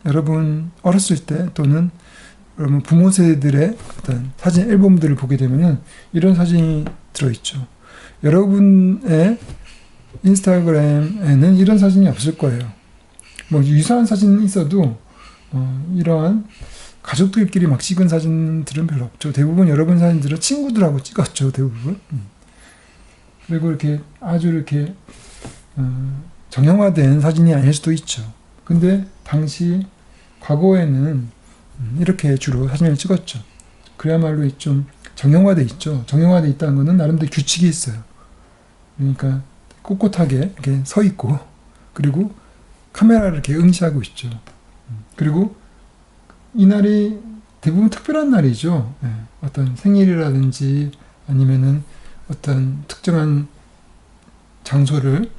여러분 어렸을 때 또는 여러분 부모 세대들의 어떤 사진 앨범들을 보게 되면은 이런 사진이 들어있죠. 여러분의 인스타그램에는 이런 사진이 없을 거예요. 뭐 유사한 사진이 있어도 이러한 가족들끼리 막 찍은 사진들은 별로 없죠. 대부분 여러분 사진들은 친구들하고 찍었죠. 대부분. 그리고 이렇게 아주 이렇게 정형화된 사진이 아닐 수도 있죠. 근데 당시 과거에는 이렇게 주로 사진을 찍었죠. 그야말로 좀 정형화돼 있죠. 정형화돼 있다는 것은 나름대로 규칙이 있어요. 그러니까 꼿꼿하게 이렇게 서 있고, 그리고 카메라를 이렇게 응시하고 있죠. 그리고 이날이 대부분 특별한 날이죠. 어떤 생일이라든지 아니면은 어떤 특정한 장소를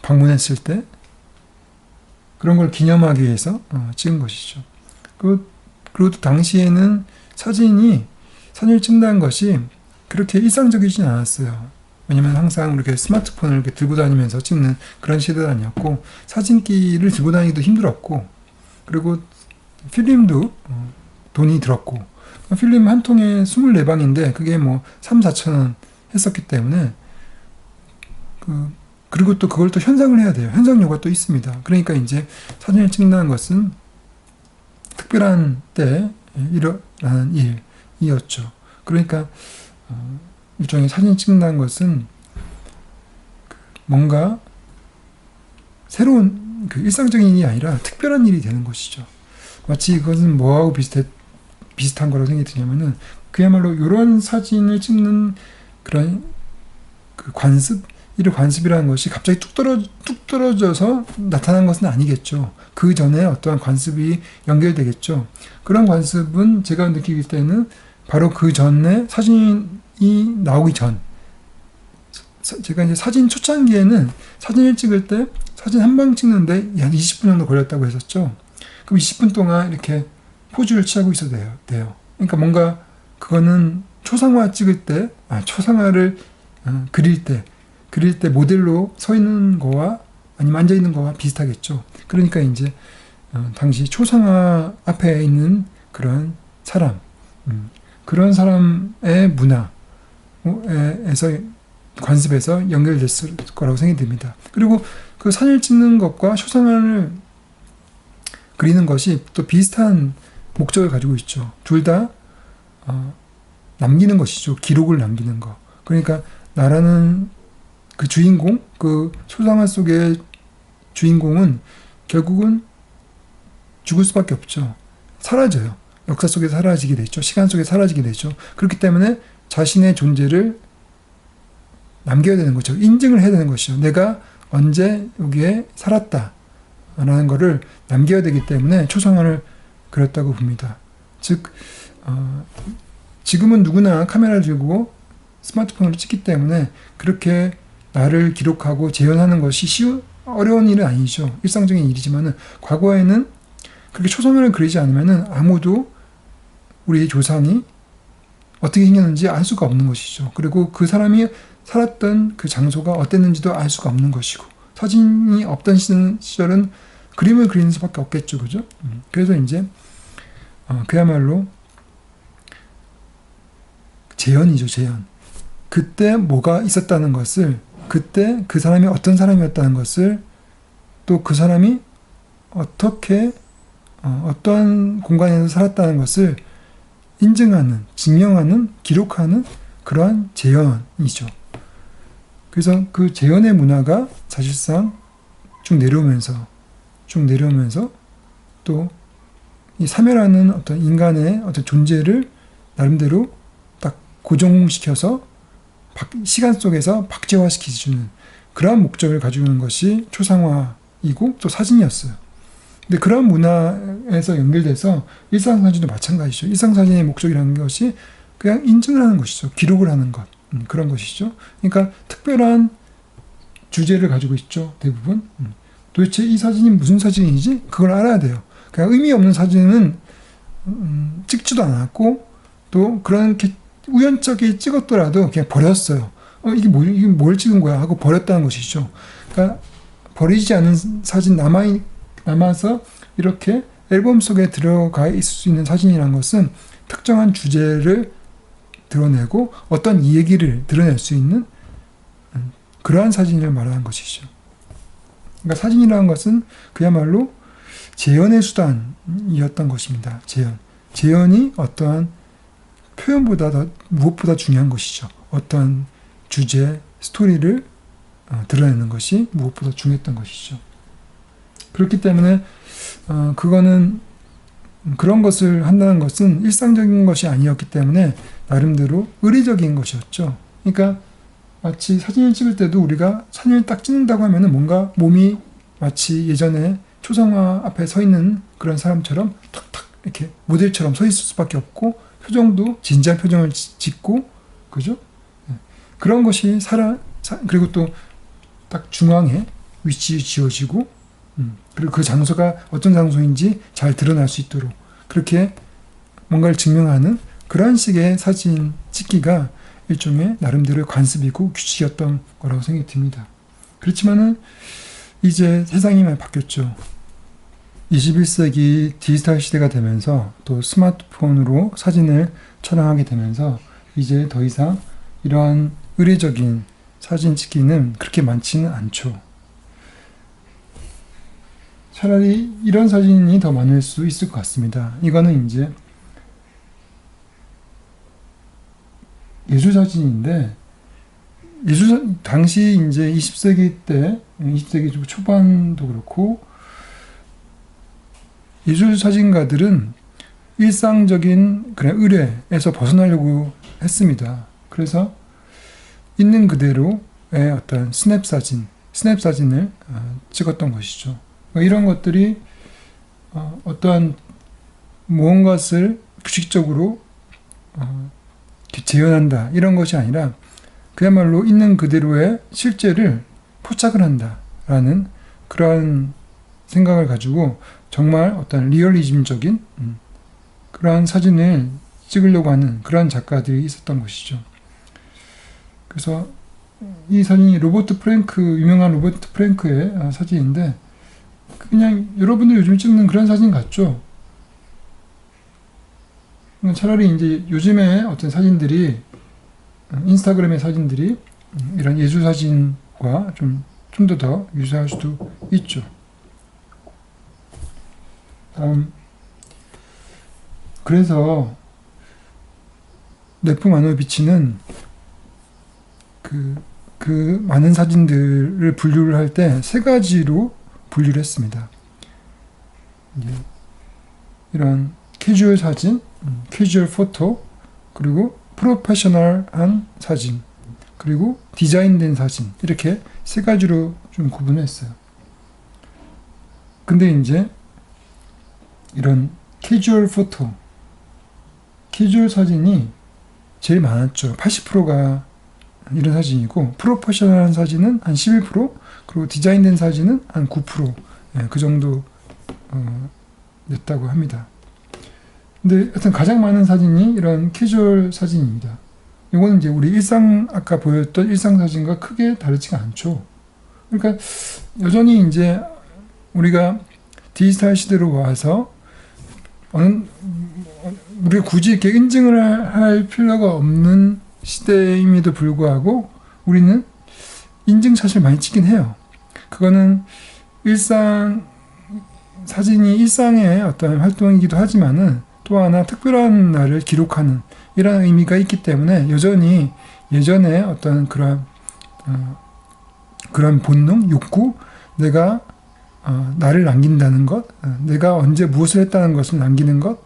방문했을 때 그런 걸 기념하기 위해서 찍은 것이죠. 그리고 또 당시에는 사진을 찍는다는 것이 그렇게 일상적이진 않았어요. 왜냐면 항상 이렇게 스마트폰을 이렇게 들고 다니면서 찍는 그런 시대도 아니었고, 사진기를 들고 다니기도 힘들었고, 그리고 필름도 돈이 들었고, 필름 한 통에 24방인데 그게 뭐 3, 4천 원 했었기 때문에, 그리고 또 그걸 또 현상을 해야 돼요. 현상료가 또 있습니다. 그러니까 이제 사진을 찍는다는 것은 특별한 때 일어나는 일이었죠. 그러니까 일종의 사진 찍는다는 것은 뭔가 새로운 일상적인 일이 아니라 특별한 일이 되는 것이죠. 마치 이것은 뭐하고 비슷한 거라고 생각이 드냐면은, 그야말로 이런 사진을 찍는 그런 관습, 이런 관습이라는 것이 갑자기 뚝 떨어져서 나타난 것은 아니겠죠. 그 전에 어떠한 관습이 연결되겠죠. 그런 관습은 제가 느끼기 때는 바로 그 전에 사진이 나오기 전, 제가 이제 사진 초창기에는 사진을 찍을 때 사진 한 방 찍는데 한 20분 정도 걸렸다고 했었죠. 그럼 20분 동안 이렇게 포즈를 취하고 있어도 돼요. 그러니까 뭔가 그거는 초상화 찍을 때, 초상화를 그릴 때 모델로 서 있는 거와 아니면 앉아 있는 거와 비슷하겠죠. 그러니까 이제 당시 초상화 앞에 있는 그런 사람, 그런 사람의 문화에서 관습에서 연결됐을 거라고 생각이 듭니다. 그리고 그 사진을 찍는 것과 초상화를 그리는 것이 또 비슷한 목적을 가지고 있죠. 둘 다 남기는 것이죠. 기록을 남기는 거. 그러니까 나라는 그 주인공, 그 초상화 속의 주인공은 결국은 죽을 수밖에 없죠. 사라져요. 역사 속에 사라지게 되죠. 시간 속에 사라지게 되죠. 그렇기 때문에 자신의 존재를 남겨야 되는 거죠. 인증을 해야 되는 것이죠. 내가 언제 여기에 살았다라는 것을 남겨야 되기 때문에 초상화를 그렸다고 봅니다. 즉 지금은 누구나 카메라를 들고 스마트폰으로 찍기 때문에 그렇게 나를 기록하고 재현하는 것이 어려운 일은 아니죠. 일상적인 일이지만은, 과거에는 그렇게 초상화를 그리지 않으면은 아무도 우리 조상이 어떻게 생겼는지 알 수가 없는 것이죠. 그리고 그 사람이 살았던 그 장소가 어땠는지도 알 수가 없는 것이고, 사진이 없던 시절은 그림을 그리는 수밖에 없겠죠. 그죠? 그래서 이제 그야말로 재현이죠. 재현. 그때 뭐가 있었다는 것을, 그때 그 사람이 어떤 사람이었다는 것을, 또 그 사람이 어떻게 어떠한 공간에서 살았다는 것을 인증하는, 증명하는, 기록하는 그러한 재현이죠. 그래서 그 재현의 문화가 사실상 쭉 내려오면서 또 이 사멸하는 어떤 인간의 어떤 존재를 나름대로 딱 고정시켜서 시간 속에서 박제화시켜주는 그러한 목적을 가지고 있는 것이 초상화이고 또 사진이었어요. 근데 그런 문화에서 연결돼서 일상사진도 마찬가지죠. 일상사진의 목적이라는 것이 그냥 인증을 하는 것이죠. 기록을 하는 것. 그런 것이죠. 그러니까 특별한 주제를 가지고 있죠. 대부분. 도대체 이 사진이 무슨 사진이지? 그걸 알아야 돼요. 그냥 의미 없는 사진은 찍지도 않았고 또 그렇게 우연찮게 찍었더라도 그냥 버렸어요. 이게 뭘 찍은 거야? 하고 버렸다는 것이죠. 그러니까 버리지 않은 사진 남아서 이렇게 앨범 속에 들어가 있을 수 있는 사진이라는 것은 특정한 주제를 드러내고 어떤 이야기를 드러낼 수 있는 그러한 사진을 말하는 것이죠. 그러니까 사진이라는 것은 그야말로 재현의 수단이었던 것입니다. 재현이 어떠한 표현보다 더 무엇보다 중요한 것이죠. 어떠한 주제, 스토리를 드러내는 것이 무엇보다 중요했던 것이죠. 그렇기 때문에 그거는 그런 것을 한다는 것은 일상적인 것이 아니었기 때문에 나름대로 의례적인 것이었죠. 그러니까 마치 사진을 찍을 때도 우리가 사진을 딱 찍는다고 하면은 뭔가 몸이 마치 예전에 초상화 앞에 서 있는 그런 사람처럼 탁탁 이렇게 모델처럼 서 있을 수밖에 없고 표정도 진지한 표정을 짓고 그죠? 그런 것이 그리고 또 딱 중앙에 위치 지어지고 그리고 그 장소가 어떤 장소인지 잘 드러날 수 있도록 그렇게 뭔가를 증명하는 그런 식의 사진 찍기가 일종의 나름대로의 관습이고 규칙이었던 거라고 생각이 듭니다. 그렇지만은 이제 세상이 많이 바뀌었죠. 21세기 디지털 시대가 되면서 또 스마트폰으로 사진을 촬영하게 되면서 이제 더 이상 이러한 의례적인 사진 찍기는 그렇게 많지는 않죠. 차라리 이런 사진이 더 많을 수 있을 것 같습니다. 이거는 이제 예술사진인데 당시 이제 20세기 때 20세기 초반도 그렇고 예술사진가들은 일상적인 그런 의례에서 벗어나려고 했습니다. 그래서 있는 그대로의 어떤 스냅 사진을 찍었던 것이죠. 이런 것들이 어떠한 무언가를 규칙적으로 재현한다 이런 것이 아니라 그야말로 있는 그대로의 실제를 포착을 한다라는 그러한 생각을 가지고 정말 어떤 리얼리즘적인 그러한 사진을 찍으려고 하는 그러한 작가들이 있었던 것이죠. 그래서 이 사진이 유명한 로버트 프랭크의 사진인데 그냥 여러분들 요즘 찍는 그런 사진 같죠? 차라리 이제 요즘에 어떤 사진들이 인스타그램의 사진들이 이런 예술 사진과 좀 더 유사할 수도 있죠. 그래서 네프 마노비치는 그 많은 사진들을 분류를 할 때 세 가지로 분류를 했습니다. 이런 캐주얼 사진, 캐주얼 포토, 그리고 프로페셔널한 사진, 그리고 디자인된 사진 이렇게 세 가지로 좀 구분했어요. 근데 이제 이런 캐주얼 사진이 제일 많았죠. 80%가 이런 사진이고 프로페셔널한 사진은 한 11%, 그리고 디자인된 사진은 한 9%, 그 정도 냈다고 합니다. 근데 하여튼 가장 많은 사진이 이런 캐주얼 사진입니다. 이거는 이제 우리 아까 보였던 일상 사진과 크게 다르지가 않죠. 그러니까 여전히 이제 우리가 디지털 시대로 와서 우리가 굳이 이렇게 인증을 할 필요가 없는 시대임에도 불구하고 우리는 인증샷을 많이 찍긴 해요. 그거는 사진이 일상의 어떤 활동이기도 하지만은 또 하나 특별한 날을 기록하는 이런 의미가 있기 때문에 여전히 예전에 어떤 그런 본능, 욕구, 내가 나를 남긴다는 것, 내가 언제 무엇을 했다는 것을 남기는 것,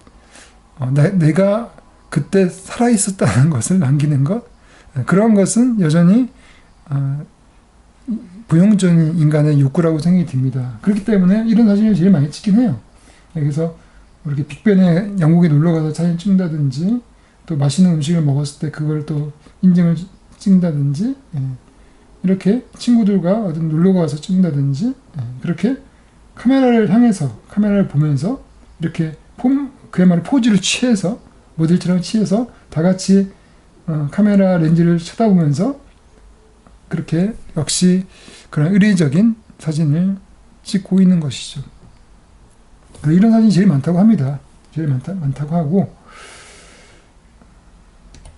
내가 그때 살아있었다는 것을 남기는 것, 그런 것은 여전히 본용적인 인간의 욕구라고 생각이 듭니다. 그렇기 때문에 이런 사진을 제일 많이 찍긴 해요. 그래서 이렇게 빅벤에 영국에 놀러 가서 사진 찍는다든지, 또 맛있는 음식을 먹었을 때 그걸 또 인증을 찍는다든지, 이렇게 친구들과 어떤 놀러 가서 찍는다든지, 그렇게 카메라를 향해서, 카메라를 보면서 이렇게 그야말로 포즈를 취해서, 모델처럼 취해서 다 같이 카메라 렌즈를 쳐다보면서 그렇게 역시 그런 의례적인 사진을 찍고 있는 것이죠. 이런 사진이 제일 많다고 합니다. 제일 많다고 하고,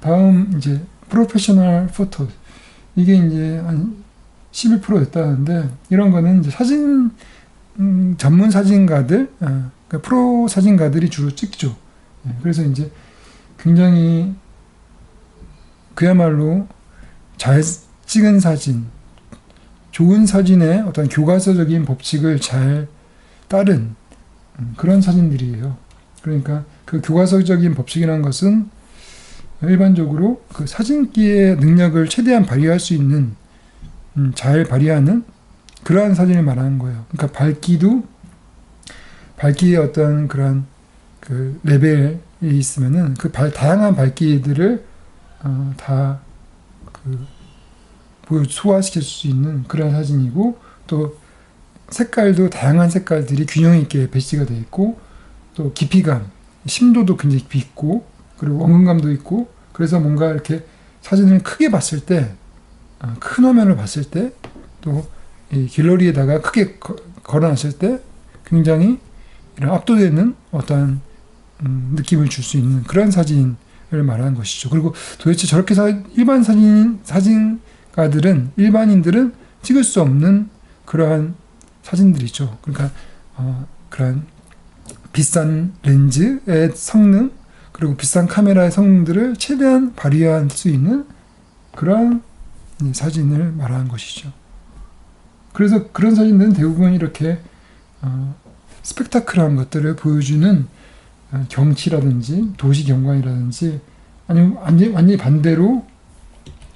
다음 이제 프로페셔널 포토, 이게 이제 한 11% 됐다는데, 이런 거는 이제 사진 전문 사진가들, 그러니까 프로 사진가들이 주로 찍죠. 그래서 이제 굉장히 그야말로 잘 찍은 사진, 좋은 사진의 어떤 교과서적인 법칙을 잘 따른 그런 사진들이에요. 그러니까 그 교과서적인 법칙이라는 것은 일반적으로 그 사진기의 능력을 최대한 발휘할 수 있는, 잘 발휘하는 그러한 사진을 말하는 거예요. 그러니까 밝기의 어떤 그런 그 레벨이 있으면은 그 다양한 밝기들을 다 소화시킬 수 있는 그런 사진이고, 또 색깔도 다양한 색깔들이 균형 있게 배치가 되어 있고, 또 깊이감, 심도도 굉장히 깊이 있고, 그리고 원근감도 있고, 그래서 뭔가 이렇게 사진을 크게 봤을 때, 큰 화면을 봤을 때, 또 이 갤러리에다가 크게 걸어놨을 때 굉장히 이런 압도되는 어떤 느낌을 줄 수 있는 그런 사진을 말하는 것이죠. 그리고 도대체 저렇게 일반인들은 찍을 수 없는 그러한 사진들이죠. 그러니까 그런 비싼 렌즈의 성능, 그리고 비싼 카메라의 성능들을 최대한 발휘할 수 있는 그러한 사진을 말하는 것이죠. 그래서 그런 사진들은 대부분 이렇게 스펙타클한 것들을 보여주는 경치라든지 도시 경관이라든지, 아니면 완전히 반대로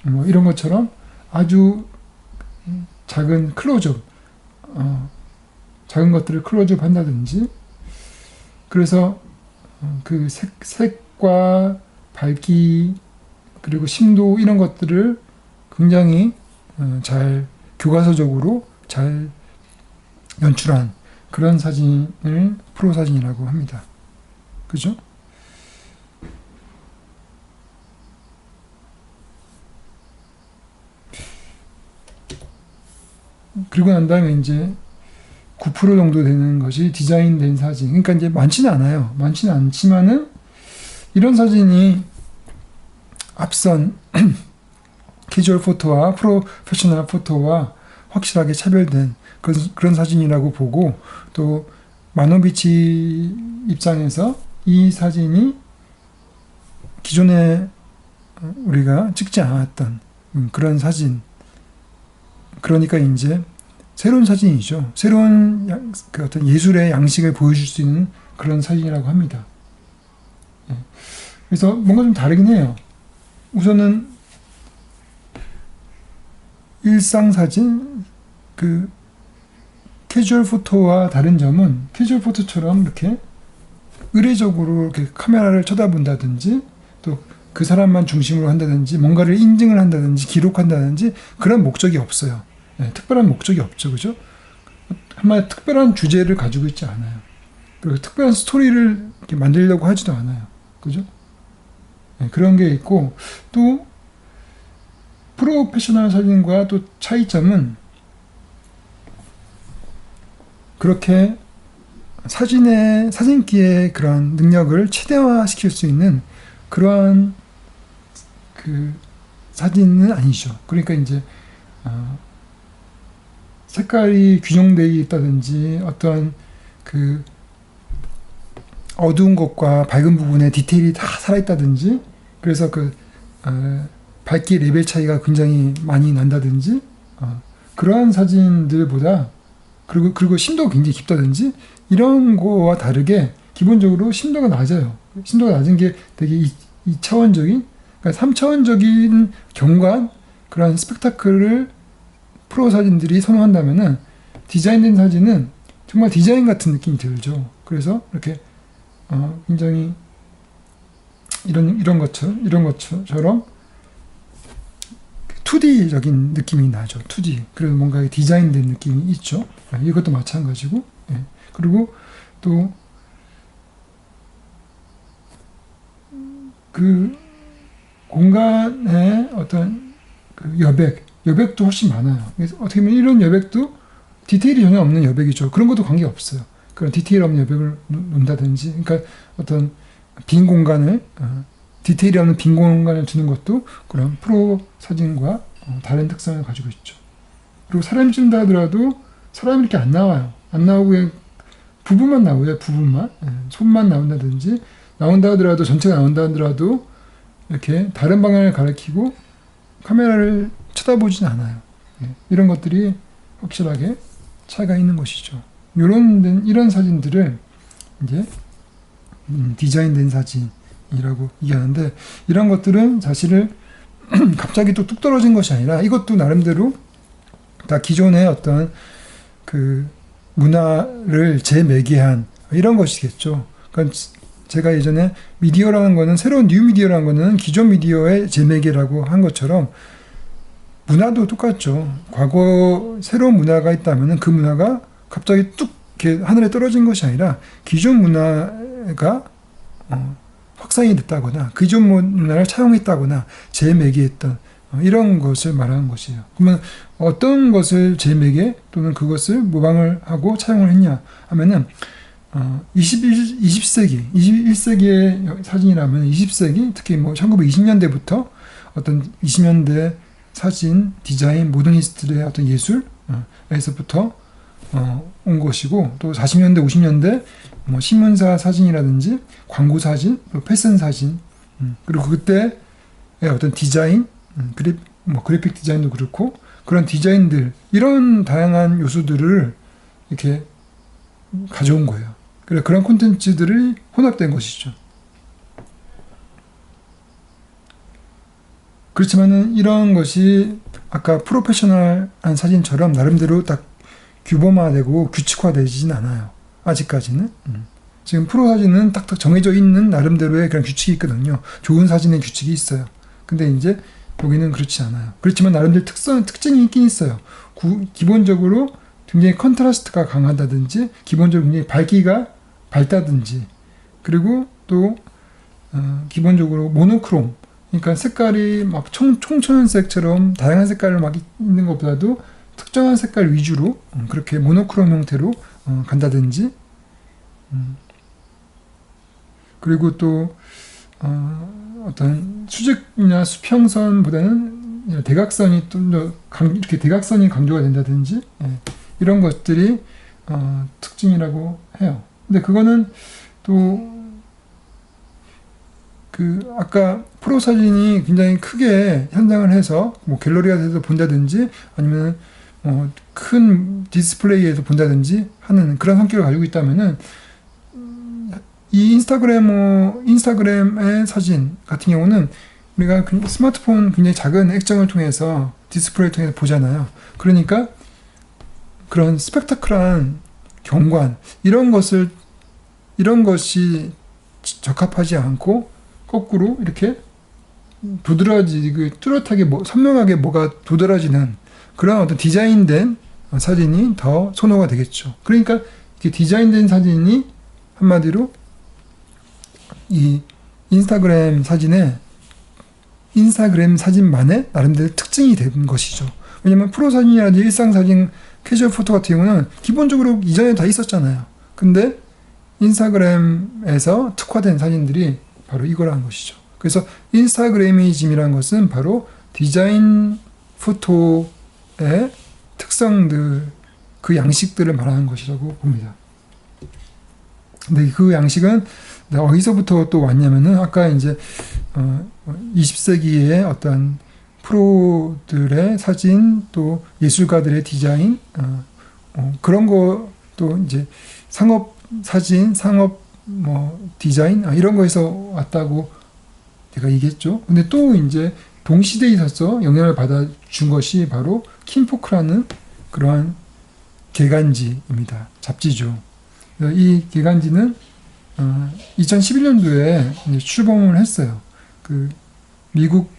뭐 이런 것처럼 아주 작은 클로즈업, 작은 것들을 클로즈업 한다든지, 그래서 그 색과 밝기, 그리고 심도, 이런 것들을 굉장히 잘 교과서적으로 잘 연출한 그런 사진을 프로 사진이라고 합니다. 그죠? 그리고 난 다음에 이제 9% 정도 되는 것이 디자인된 사진. 그러니까 이제 많지는 않아요. 많지는 않지만은 이런 사진이 앞선 캐주얼 포토와 프로페셔널 포토와 확실하게 차별된 그런 사진이라고 보고, 또 마노비치 입장에서 이 사진이 기존에 우리가 찍지 않았던 그런 사진, 그러니까 이제 새로운 사진이죠. 새로운 그 어떤 예술의 양식을 보여줄 수 있는 그런 사진이라고 합니다. 그래서 뭔가 좀 다르긴 해요. 우선은 일상 사진, 그 캐주얼 포토와 다른 점은, 캐주얼 포토처럼 이렇게 의례적으로 이렇게 카메라를 쳐다본다든지, 또 그 사람만 중심으로 한다든지, 뭔가를 인증을 한다든지, 기록한다든지, 그런 목적이 없어요. 특별한 목적이 없죠. 그죠? 한마디로 특별한 주제를 가지고 있지 않아요. 그리고 특별한 스토리를 이렇게 만들려고 하지도 않아요. 그죠? 그런 게 있고, 또 프로페셔널 사진과 또 차이점은, 그렇게 사진기의 그런 능력을 최대화시킬 수 있는 그러한 그 사진은 아니죠. 그러니까 이제 색깔이 균형되어 있다든지, 어떤 그 어두운 것과 밝은 부분에 디테일이 다 살아있다든지, 그래서 그 밝기 레벨 차이가 굉장히 많이 난다든지, 그러한 사진들보다, 그리고 심도가 굉장히 깊다든지, 이런 거와 다르게 기본적으로 심도가 낮아요. 심도가 낮은 게 되게 2차원적인, 그러니까 3차원적인 경관, 그런 스펙타클을 프로 사진들이 선호한다면은 디자인된 사진은 정말 디자인 같은 느낌이 들죠. 그래서 이렇게 굉장히 이런 것처럼 2D적인 느낌이 나죠. 2D. 그래서 뭔가 디자인된 느낌이 있죠. 이것도 마찬가지고. 예. 그리고 또 그 공간의 어떤 그 여백도 훨씬 많아요. 그래서 어떻게 보면 이런 여백도 디테일이 전혀 없는 여백이죠. 그런 것도 관계 없어요. 그런 디테일 없는 여백을 놓는다든지, 그러니까 어떤 빈 공간을 디테일이 없는 빈 공간을 두는 것도 그런 프로 사진과 다른 특성을 가지고 있죠. 그리고 사람이 찍는다 하더라도 사람이 이렇게 안 나와요. 안 나오고 그냥 부분만 나오죠. 부분만. 손만 나온다든지, 나온다 하더라도, 전체가 나온다 하더라도 이렇게 다른 방향을 가리키고 카메라를 쳐다보진 않아요. 이런 것들이 확실하게 차이가 있는 것이죠. 이런 사진들을 이제 디자인된 사진이라고 얘기하는데, 이런 것들은 사실은 갑자기 또 뚝 떨어진 것이 아니라 이것도 나름대로 다 기존의 어떤 그 문화를 재매개한 이런 것이겠죠. 그러니까 제가 예전에 미디어라는 거는, 새로운 뉴 미디어라는 거는 기존 미디어의 재매개라고 한 것처럼 문화도 똑같죠. 과거 새로운 문화가 있다면 그 문화가 갑자기 뚝 이렇게 하늘에 떨어진 것이 아니라 기존 문화가 확산이 됐다거나 기존 문화를 차용했다거나 재매개했던 이런 것을 말하는 것이에요. 그러면 어떤 것을 재매개 또는 그것을 모방을 하고 차용을 했냐 하면은 21세기의 사진이라면 20세기, 특히 뭐 1920년대부터 어떤 20년대 사진, 디자인, 모더니스트들의 어떤 예술에서부터 온 것이고, 또 40년대, 50년대 뭐 신문사 사진이라든지 광고 사진, 또 패션 사진, 그리고 그때의 어떤 디자인, 그래픽 디자인도 그렇고 그런 디자인들, 이런 다양한 요소들을 이렇게 가져온 거예요. 그래서 그런 콘텐츠들이 혼합된 것이죠. 그렇지만은 이런 것이 아까 프로페셔널한 사진처럼 나름대로 딱 규범화되고 규칙화되지는 않아요. 아직까지는. 지금 프로 사진은 딱 정해져 있는 나름대로의 그런 규칙이 있거든요. 좋은 사진의 규칙이 있어요. 근데 이제 여기는 그렇지 않아요. 그렇지만 나름대로 특징이 있긴 있어요. 기본적으로 굉장히 컨트라스트가 강하다든지, 기본적으로 굉장히 밝기가 밝다든지, 그리고 또 기본적으로 모노크롬, 그러니까 색깔이 막 총천연색처럼 다양한 색깔을 막 있는 것보다도 특정한 색깔 위주로 그렇게 모노크롬 형태로 간다든지, 그리고 또 어떤 수직이나 수평선보다는 대각선이 좀 더 이렇게 대각선이 강조가 된다든지, 이런 것들이 특징이라고 해요. 근데 그거는 또 아까 프로 사진이 굉장히 크게 현장을 해서 뭐 갤러리 같은 데서 본다든지 아니면 큰 디스플레이에서 본다든지 하는 그런 성격을 가지고 있다면은, 이 인스타그램의 사진 같은 경우는 우리가 스마트폰 굉장히 작은 액정을 통해서, 디스플레이를 통해서 보잖아요. 그러니까 그런 스펙타클한 경관, 이런 것이 적합하지 않고 거꾸로 이렇게 뚜렷하게 선명하게 뭐가 도드라지는 그런 어떤 디자인된 사진이 더 선호가 되겠죠. 그러니까 이렇게 디자인된 사진이 한마디로 이 인스타그램 사진만의 나름대로 특징이 된 것이죠. 왜냐면 프로 사진이라든지 일상 사진, 캐주얼 포토 같은 경우는 기본적으로 이전에 다 있었잖아요. 근데 인스타그램에서 특화된 사진들이 바로 이거라는 것이죠. 그래서 인스타그래미즘이라는 것은 바로 디자인 포토의 특성들, 그 양식들을 말하는 것이라고 봅니다. 근데 그 양식은 어디서부터 또 왔냐면은, 아까 이제 20세기의 어떤 프로들의 사진, 또 예술가들의 디자인, 그런 것도 이제 상업 사진, 상업 디자인, 이런 거에서 왔다고 제가 얘기했죠. 근데 또 이제 동시대에 있어서 영향을 받아준 것이 바로 킴포크라는 그러한 개간지입니다. 잡지죠. 이 개간지는 2011년도에 출범을 했어요. 그 미국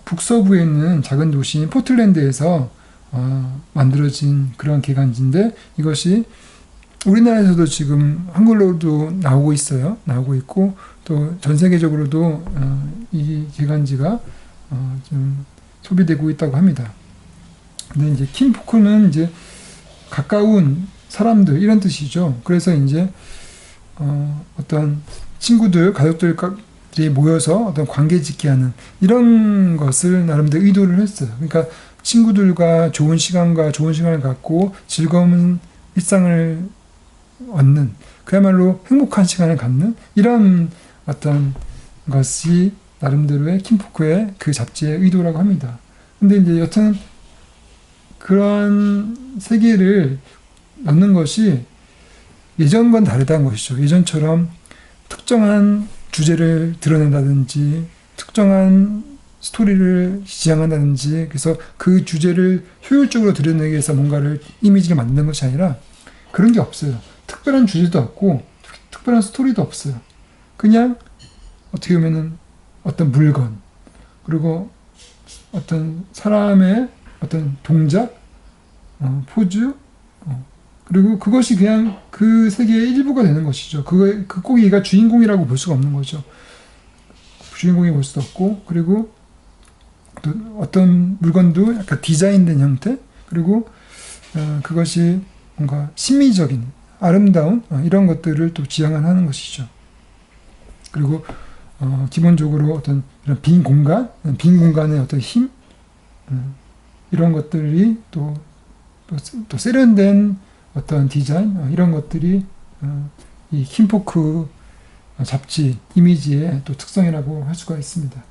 북서부에 있는 작은 도시인 포틀랜드에서 만들어진 그런 개간지인데, 이것이 우리나라에서도 지금 한글로도 나오고 있어요. 나오고 있고, 또 전 세계적으로도 이 개간지가 좀 소비되고 있다고 합니다. 근데 이제 킴포크는 이제 가까운 사람들 이런 뜻이죠. 그래서 이제 어떤 친구들, 가족들이 모여서 어떤 관계 짓게 하는 이런 것을 나름대로 의도를 했어요. 그러니까 친구들과 좋은 시간을 갖고 즐거운 일상을 얻는, 그야말로 행복한 시간을 갖는 이런 어떤 것이 나름대로의 킴포크의 그 잡지의 의도라고 합니다. 근데 이제 여튼 그런 세계를 넣는 것이 예전과는 다르다는 것이죠. 예전처럼 특정한 주제를 드러낸다든지 특정한 스토리를 지향한다든지, 그래서 그 주제를 효율적으로 드러내기 위해서 뭔가를 이미지를 만드는 것이 아니라 그런 게 없어요. 특별한 주제도 없고 특별한 스토리도 없어요. 그냥 어떻게 보면은 어떤 물건, 그리고 어떤 사람의 어떤 동작, 포즈, 그리고 그것이 그냥 그 세계의 일부가 되는 것이죠. 그 꼭 얘가 주인공이라고 볼 수가 없는 거죠. 주인공이 볼 수도 없고, 그리고 또 어떤 물건도 약간 디자인된 형태, 그리고 그것이 뭔가 심미적인, 아름다운 이런 것들을 또 지향하는 것이죠. 그리고 기본적으로 어떤 이런 빈 공간의 어떤 힘, 이런 것들이 또 세련된 어떤 디자인, 이런 것들이 이 킴포크 잡지 이미지의 또 특성이라고 할 수가 있습니다.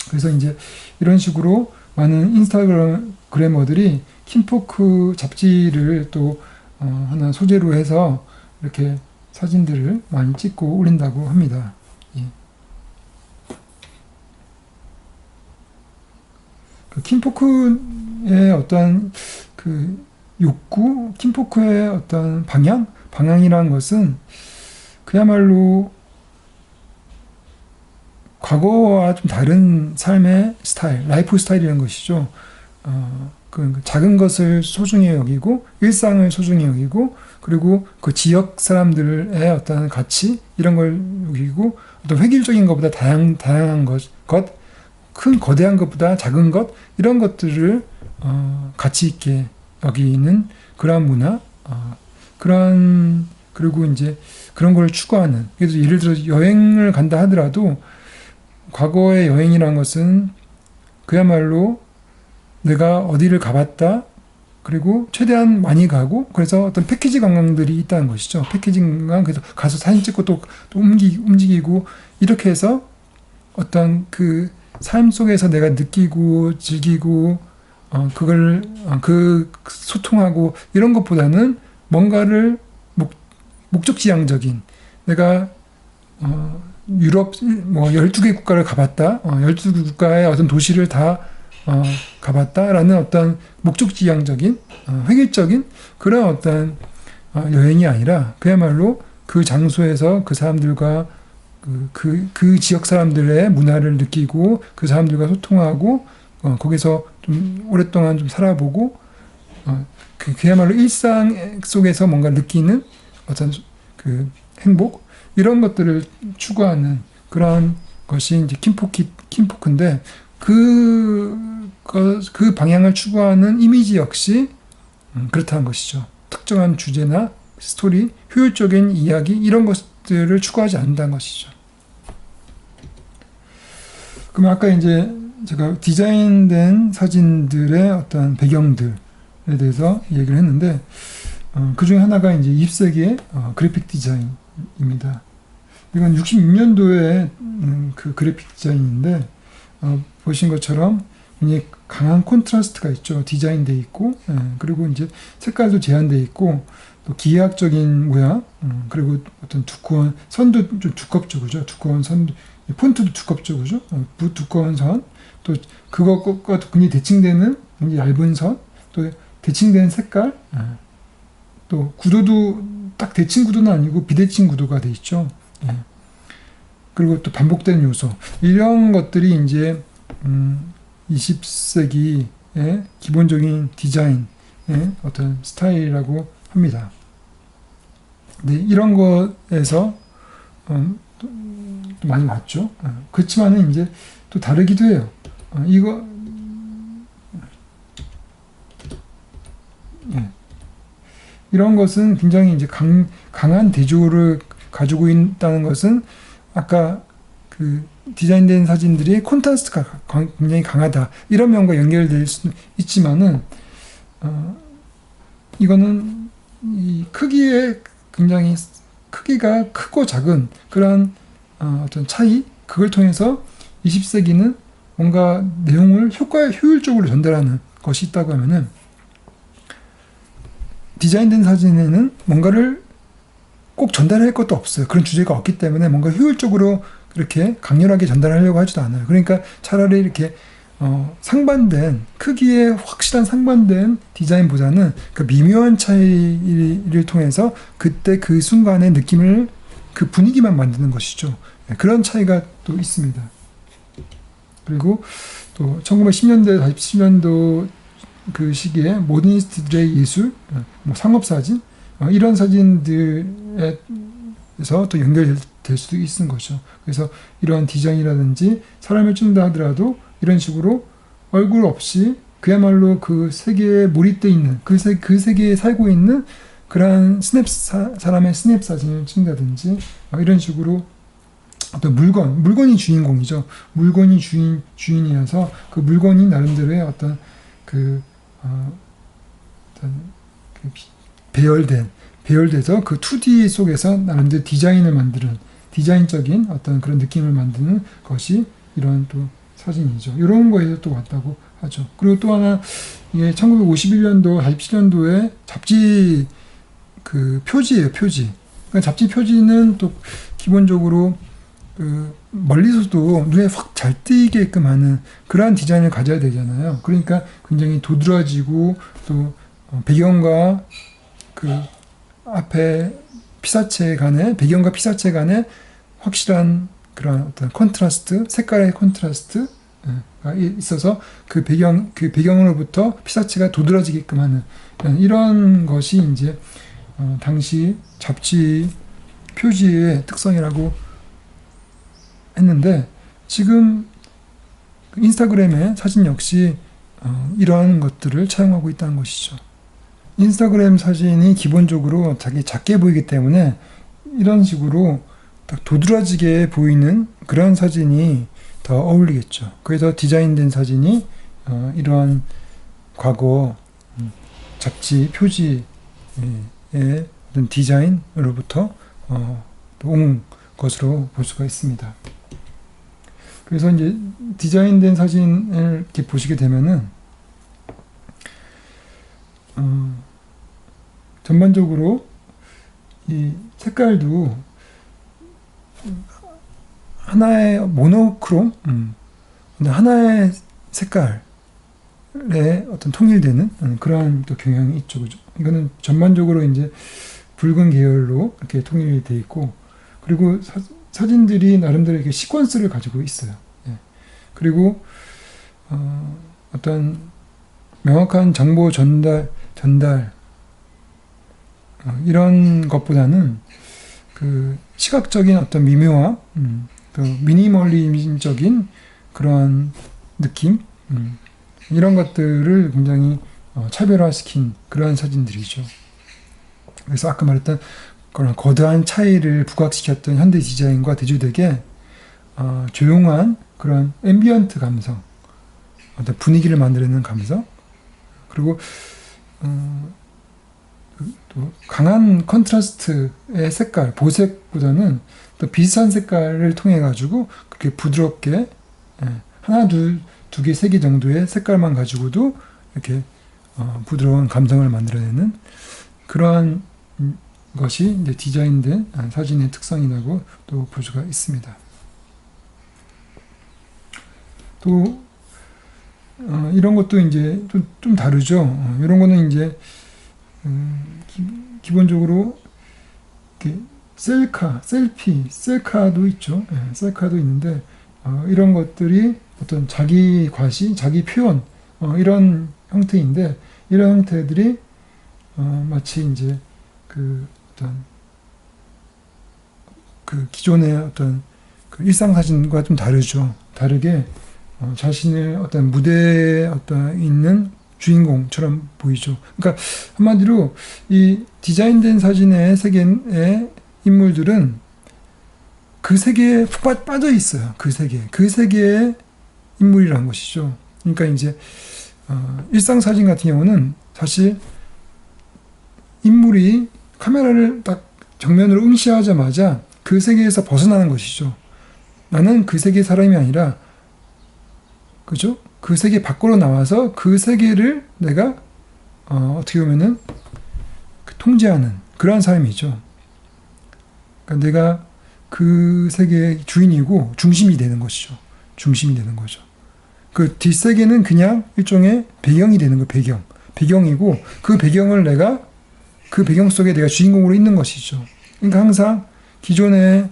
그래서 이제 이런 식으로 많은 인스타그래머들이 킴포크 잡지를 또 하나 소재로 해서 이렇게 사진들을 많이 찍고 올린다고 합니다. 예. 그 킴포크의 어떤 그 욕구, 킴포크의 어떤 방향이라는 것은 그야말로 과거와 좀 다른 삶의 스타일, 라이프 스타일이라는 것이죠. 그 작은 것을 소중히 여기고, 일상을 소중히 여기고, 그리고 그 지역 사람들의 어떤 가치, 이런 걸 여기고, 어떤 획일적인 것보다 다양한 것, 큰 거대한 것보다 작은 것, 이런 것들을 가치 있게 여기는 그러한 문화, 그리고 이제 그런 걸 추구하는. 그래서 예를 들어 여행을 간다 하더라도, 과거의 여행이라는 것은 그야말로 내가 어디를 가봤다, 그리고 최대한 많이 가고, 그래서 어떤 패키지 관광들이 있다는 것이죠. 패키지 관광, 그래서 가서 사진 찍고 또 움직이고, 이렇게 해서 어떤 그 삶 속에서 내가 느끼고, 즐기고, 그 소통하고, 이런 것보다는 뭔가를 목적지향적인, 내가, 유럽, 12개 국가를 가봤다, 12개 국가의 어떤 도시를 다 가봤다라는 어떤 목적지향적인, 획일적인 그런 어떤 여행이 아니라, 그야말로 그 장소에서 그 사람들과 그 지역 사람들의 문화를 느끼고, 그 사람들과 소통하고, 거기서 좀 오랫동안 좀 살아보고, 그야말로 일상 속에서 뭔가 느끼는 어떤 그 행복, 이런 것들을 추구하는 그런 것이 이제 킴포크인데, 그 방향을 추구하는 이미지 역시 그렇다는 것이죠. 특정한 주제나 스토리, 효율적인 이야기, 이런 것들을 추구하지 않는다는 것이죠. 그럼 아까 이제 제가 디자인된 사진들의 어떤 배경들에 대해서 얘기를 했는데, 그 중에 하나가 이제 20세기의 그래픽 디자인입니다. 이건 66년도에 그 그래픽 디자인인데, 보신 것처럼 굉장히 강한 콘트라스트가 있죠. 디자인되어 있고, 그리고 이제 색깔도 제한되어 있고, 또 기하학적인 모양, 그리고 어떤 두꺼운 선도 좀 두껍죠, 그죠? 두꺼운 선, 폰트도 두껍죠, 그죠? 두꺼운 선, 또 그것과 굉장히 대칭되는 굉장히 얇은 선, 또 대칭된 색깔, 또 구도도 딱 대칭 구도는 아니고 비대칭 구도가 돼 있죠. 예. 그리고 또 반복되는 요소, 이런 것들이 이제 20세기의 기본적인 디자인의 어떤 스타일이라고 합니다. 네, 이런 것에서 또 많이 맞죠. 그렇지만은 이제 또 다르기도 해요. 이런 것은 굉장히 이제 강한 대조를 가지고 있다는 것은 아까 그 디자인된 사진들이 콘트라스트가 굉장히 강하다, 이런 면과 연결될 수는 있지만은 이거는 이 굉장히 크기가 크고 작은 그런 어떤 차이, 그걸 통해서 20세기는 뭔가 내용을 효율적으로 전달하는 것이 있다고 하면은, 디자인된 사진에는 뭔가를 꼭 전달할 것도 없어요. 그런 주제가 없기 때문에 뭔가 효율적으로 그렇게 강렬하게 전달하려고 하지도 않아요. 그러니까 차라리 이렇게 상반된, 크기에 확실한 상반된 디자인보다는 그 미묘한 차이를 통해서 그때 그 순간의 느낌을, 그 분위기만 만드는 것이죠. 그런 차이가 또 있습니다. 그리고 또 1910년대, 40년도 그 시기에 모더니스트들의 예술, 뭐 상업사진, 이런 사진들에서 또 연결될 수도 있는 거죠. 그래서 이러한 디자인이라든지 사람을 찍는다 하더라도 이런 식으로 얼굴 없이 그야말로 그 세계에 몰입되어 있는, 그 세계에 살고 있는 그러한 사람의 스냅 사진을 찍는다든지, 이런 식으로 어떤 물건이 주인공이죠. 물건이 주인이어서 그 물건이 나름대로의 어떤 배열돼서 그 2D 속에서 나름대로 디자인을 만드는, 디자인적인 어떤 그런 느낌을 만드는 것이 이런 또 사진이죠. 이런 거에서 또 왔다고 하죠. 그리고 또 하나, 이게 1951년도, 47년도에 잡지 그 표지예요, 표지. 그러니까 잡지 표지는 또 기본적으로 멀리서도 눈에 확 잘 띄게끔 하는 그러한 디자인을 가져야 되잖아요. 그러니까 굉장히 도드라지고, 또 배경과 그 앞에 배경과 피사체 간에 확실한 그런 어떤 컨트라스트, 색깔의 컨트라스트가 있어서 그 배경으로부터 피사체가 도드라지게끔 하는 이런 것이 이제 당시 잡지 표지의 특성이라고 했는데, 지금 인스타그램의 사진 역시 이러한 것들을 차용하고 있다는 것이죠. 인스타그램 사진이 기본적으로 되게 작게 보이기 때문에 이런 식으로 딱 도드라지게 보이는 그런 사진이 더 어울리겠죠. 그래서 디자인된 사진이 이러한 과거 잡지 표지의 어떤 디자인으로부터 온 것으로 볼 수가 있습니다. 그래서 이제 디자인된 사진을 이렇게 보시게 되면은 전반적으로 이 색깔도 하나의 모노크롬, 하나의 색깔에 어떤 통일되는 그러한 또 경향이 있죠, 그죠? 이거는 전반적으로 이제 붉은 계열로 이렇게 통일이 되어 있고, 그리고 사진들이 나름대로 이렇게 시퀀스를 가지고 있어요. 예. 그리고 어떤 명확한 정보 전달 이런 것보다는 그 시각적인 어떤 미묘함, 또 미니멀리즘적인 그런 느낌, 이런 것들을 굉장히 차별화시킨 그러한 사진들이죠. 그래서 아까 말했던 그런 거대한 차이를 부각시켰던 현대 디자인과 대조되게 조용한 그런 앰비언트 감성, 어떤 분위기를 만들어내는 감성, 그리고 또 강한 컨트라스트의 색깔, 보색보다는 또 비슷한 색깔을 통해 가지고 그렇게 부드럽게 하나, 두 개, 세 개 정도의 색깔만 가지고도 이렇게 부드러운 감성을 만들어내는 그러한 것이 이제 디자인된 사진의 특성이라고 또 볼 수가 있습니다. 또 이런 것도 이제 좀 다르죠. 이런 거는 이제 기본적으로 이렇게 셀카도 있죠. 셀카도 있는데 이런 것들이 어떤 자기 과시, 자기 표현 이런 형태인데 이런 형태들이 마치 이제 그 어떤 그 기존의 어떤 그 일상 사진과 좀 다르죠. 다르게 자신의 어떤 무대에 있는 주인공처럼 보이죠. 그러니까 한마디로 이 디자인된 사진의 세계의 인물들은 그 세계에 푹 빠져 있어요. 그 세계의 인물이라는 것이죠. 그러니까 이제 일상 사진 같은 경우는 사실 인물이 카메라를 딱 정면으로 응시하자마자 그 세계에서 벗어나는 것이죠. 나는 그 세계의 사람이 아니라, 그죠? 그 세계 밖으로 나와서 그 세계를 내가 어떻게 보면은 통제하는 그러한 사람이죠. 그러니까 내가 그 세계의 주인이고 중심이 되는 것이죠. 중심이 되는 거죠. 그 뒷세계는 그냥 일종의 배경이 되는 거예요. 배경이고 그 배경을 그 배경 속에 내가 주인공으로 있는 것이죠. 그러니까 항상 기존의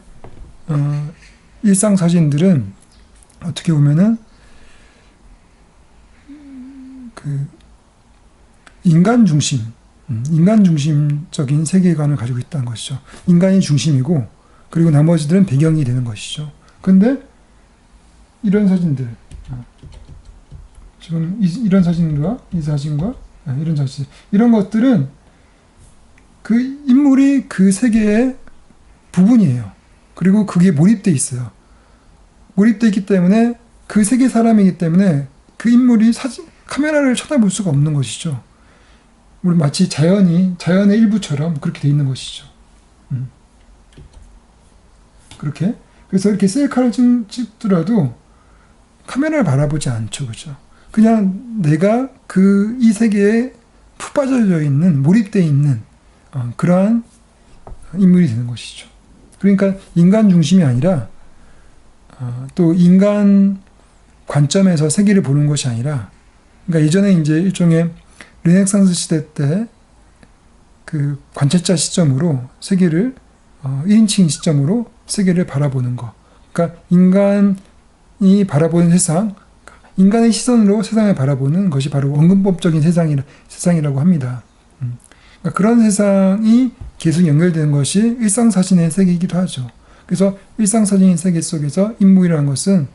일상 사진들은 어떻게 보면은 그 인간 중심적인 세계관을 가지고 있다는 것이죠. 인간이 중심이고 그리고 나머지들은 배경이 되는 것이죠. 근데 이런 사진들, 지금 이런 사진과 이 사진과 이런 사진, 이런 것들은 그 인물이 그 세계의 부분이에요. 그리고 그게 몰입돼 있어요. 몰입돼 있기 때문에 그 세계 사람이기 때문에 그 인물이 카메라를 쳐다볼 수가 없는 것이죠. 우리 마치 자연의 일부처럼 그렇게 돼 있는 것이죠. 그렇게. 그래서 이렇게 셀카를 찍더라도 카메라를 바라보지 않죠. 그죠? 그냥 내가 이 세계에 푹 빠져져 있는, 몰입되어 있는, 그러한 인물이 되는 것이죠. 그러니까 인간 중심이 아니라, 또 인간 관점에서 세계를 보는 것이 아니라, 그러니까 예전에 이제 일종의 르네상스 시대 때 그 관찰자 시점으로 세계를 1인칭 시점으로 세계를 바라보는 거. 그러니까 인간이 바라보는 세상, 인간의 시선으로 세상을 바라보는 것이 바로 원근법적인 세상이라고 합니다. 그러니까 그런 세상이 계속 연결되는 것이 일상사진의 세계이기도 하죠. 그래서 일상사진의 세계 속에서 인물이라는 것은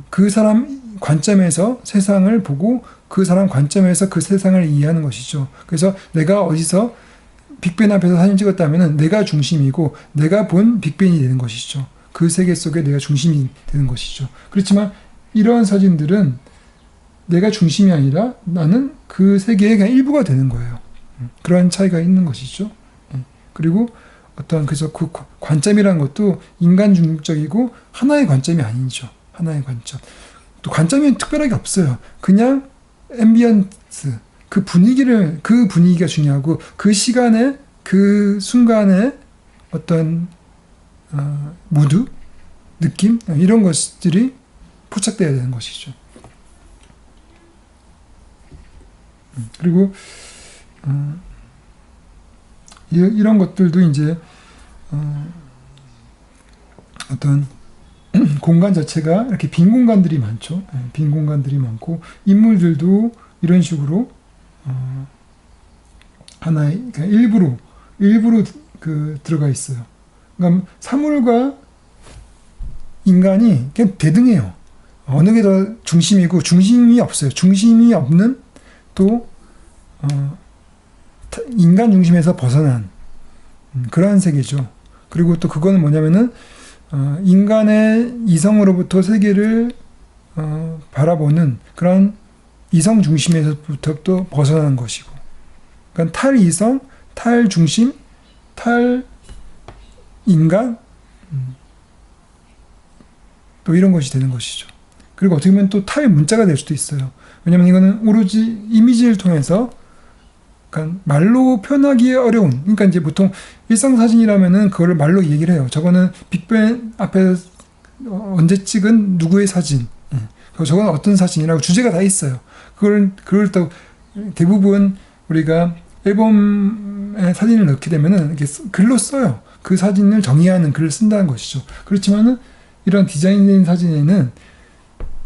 그 사람 관점에서 세상을 보고 그 사람 관점에서 그 세상을 이해하는 것이죠. 그래서 내가 어디서 빅벤 앞에서 사진 찍었다면 내가 중심이고 내가 본 빅벤이 되는 것이죠. 그 세계 속에 내가 중심이 되는 것이죠. 그렇지만 이러한 사진들은 내가 중심이 아니라 나는 그 세계의 그냥 일부가 되는 거예요. 그러한 차이가 있는 것이죠. 그리고 그래서 그 관점이라는 것도 인간 중립적이고 하나의 관점이 아니죠. 하나의 관점. 또 관점이 특별하게 없어요. 그냥 앰비언스, 그 분위기가 중요하고 그 시간에, 그 순간에 어떤 무드, 느낌 이런 것들이 포착되어야 되는 것이죠. 그리고 이런 것들도 이제 어떤 공간 자체가 이렇게 빈 공간들이 많죠. 빈 공간들이 많고 인물들도 이런 식으로 하나의 그러니까 일부로 그 들어가 있어요. 그러니까 사물과 인간이 그냥 대등해요. 어느 게 더 중심이고 중심이 없어요. 중심이 없는 또 인간 중심에서 벗어난 그러한 세계죠. 그리고 또 그거는 뭐냐면은 인간의 이성으로부터 세계를 바라보는 그런 이성 중심에서부터 또 벗어난 것이고, 그러니까 탈이성, 탈중심, 탈인간 또 이런 것이 되는 것이죠. 그리고 어떻게 보면 또 탈문자가 될 수도 있어요. 왜냐하면 이거는 오로지 이미지를 통해서 약간 말로 표현하기 어려운, 그러니까 이제 보통 일상사진이라면은 그거를 말로 얘기를 해요. 저거는 빅벤 앞에 언제 찍은 누구의 사진, 저거는 어떤 사진이라고 주제가 다 있어요. 그걸 또 대부분 우리가 앨범에 사진을 넣게 되면은 이렇게 글로 써요. 그 사진을 정의하는 글을 쓴다는 것이죠. 그렇지만은 이런 디자인된 사진에는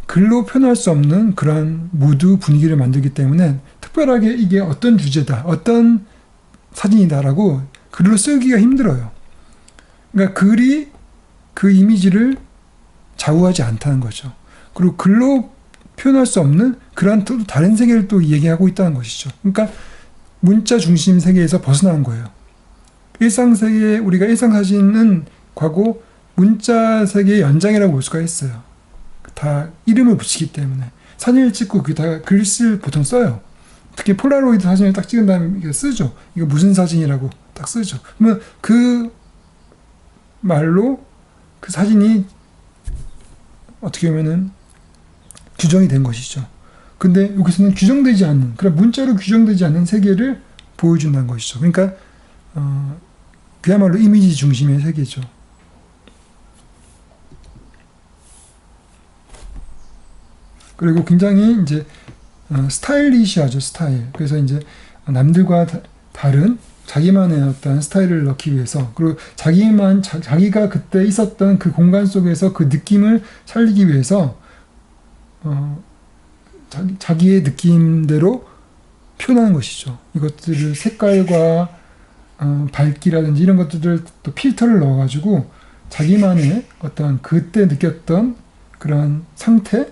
글로 표현할 수 없는 그런 무드 분위기를 만들기 때문에 특별하게 이게 어떤 주제다, 어떤 사진이다라고 글로 쓰기가 힘들어요. 그러니까 글이 그 이미지를 좌우하지 않다는 거죠. 그리고 글로 표현할 수 없는 그런 또 다른 세계를 또 얘기하고 있다는 것이죠. 그러니까 문자 중심 세계에서 벗어난 거예요. 일상 세계, 우리가 일상 사진은 과거 문자 세계의 연장이라고 볼 수가 있어요. 다 이름을 붙이기 때문에 사진을 찍고 거기다가 글씨를 보통 써요. 특히 폴라로이드 사진을 딱 찍은 다음에 이거 쓰죠. 이거 무슨 사진이라고 딱 쓰죠. 그러면 그 말로 그 사진이 어떻게 보면은 규정이 된 것이죠. 근데 여기서는 규정되지 않는, 그런 문자로 규정되지 않는 세계를 보여준다는 것이죠. 그러니까 그야말로 이미지 중심의 세계죠. 그리고 굉장히 이제 스타일리시하죠, 스타일. 그래서 이제 남들과 다른 자기만의 어떤 스타일을 넣기 위해서, 그리고 자기가 그때 있었던 그 공간 속에서 그 느낌을 살리기 위해서 자기의 느낌대로 표현하는 것이죠. 이것들을 색깔과 밝기라든지 이런 것들을 또 필터를 넣어가지고 자기만의 어떤 그때 느꼈던 그런 상태,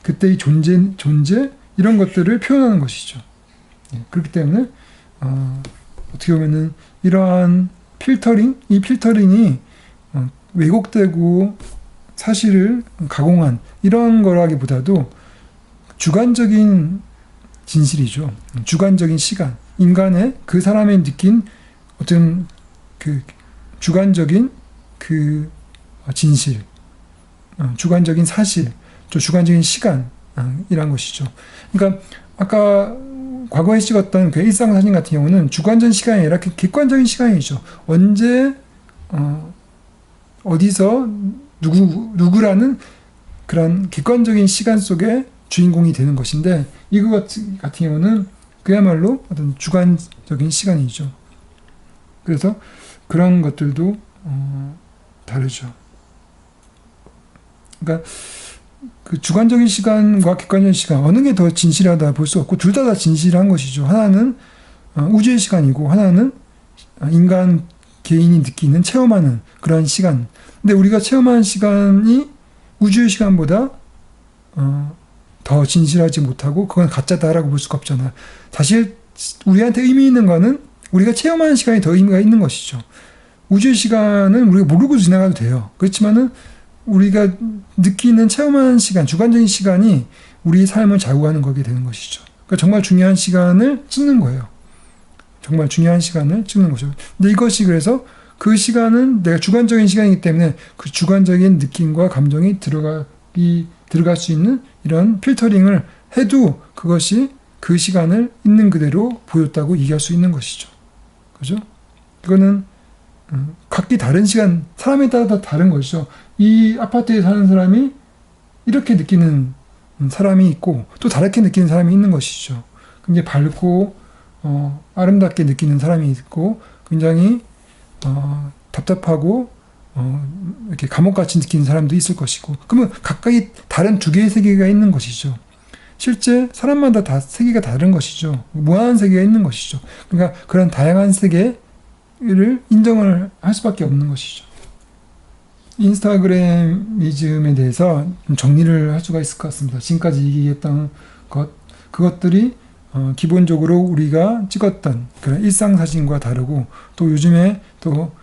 그때의 존재 이런 것들을 표현하는 것이죠. 그렇기 때문에 어떻게 보면은 이러한 이 필터링이 왜곡되고 사실을 가공한 이런 거라기보다도 주관적인 진실이죠. 주관적인 시간, 인간의 그 사람이 느낀 어떤 그 주관적인 그 진실, 주관적인 사실, 또 주관적인 시간이란 것이죠. 그러니까 아까 과거에 찍었던 그 일상 사진 같은 경우는 주관적인 시간이 아니라 객관적인 시간이죠. 언제 어디서 누구라는 그런 객관적인 시간 속에 주인공이 되는 것인데, 이거 같은 경우는 그야말로 어떤 주관적인 시간이죠. 그래서 그런 것들도 다르죠. 그러니까 그 주관적인 시간과 객관적인 시간, 어느 게 더 진실하다 볼 수 없고 둘 다 진실한 것이죠. 하나는 우주의 시간이고 하나는 인간 개인이 느끼는 체험하는 그런 시간. 근데 우리가 체험하는 시간이 우주의 시간보다 더 진실하지 못하고 그건 가짜다라고 볼 수가 없잖아. 사실 우리한테 의미 있는 거는 우리가 체험하는 시간이 더 의미가 있는 것이죠. 우주의 시간은 우리가 모르고 지나가도 돼요. 그렇지만은 우리가 느끼는 체험하는 시간, 주관적인 시간이 우리 삶을 좌우하는 거게 되는 것이죠. 그러니까 정말 중요한 시간을 찍는 거예요. 정말 중요한 시간을 찍는 거죠. 근데 이것이 그래서 그 시간은 내가 주관적인 시간이기 때문에 그 주관적인 느낌과 감정이 들어갈 수 있는 이런 필터링을 해도 그것이 그 시간을 있는 그대로 보였다고 얘기할 수 있는 것이죠. 그죠? 이거는 각기 다른 시간, 사람에 따라 다 다른 것이죠. 이 아파트에 사는 사람이 이렇게 느끼는 사람이 있고 또 다르게 느끼는 사람이 있는 것이죠. 굉장히 밝고 아름답게 느끼는 사람이 있고 굉장히 답답하고 이렇게 감옥같이 느끼는 사람도 있을 것이고, 그러면 각각이 다른 두 개의 세계가 있는 것이죠. 실제 사람마다 다 세계가 다른 것이죠. 무한한 세계가 있는 것이죠. 그러니까 그런 다양한 세계를 인정을 할 수밖에 없는 것이죠. 인스타그램이즘에 대해서 좀 정리를 할 수가 있을 것 같습니다. 지금까지 얘기했던 그것들이 기본적으로 우리가 찍었던 그런 일상 사진과 다르고, 또 요즘에 또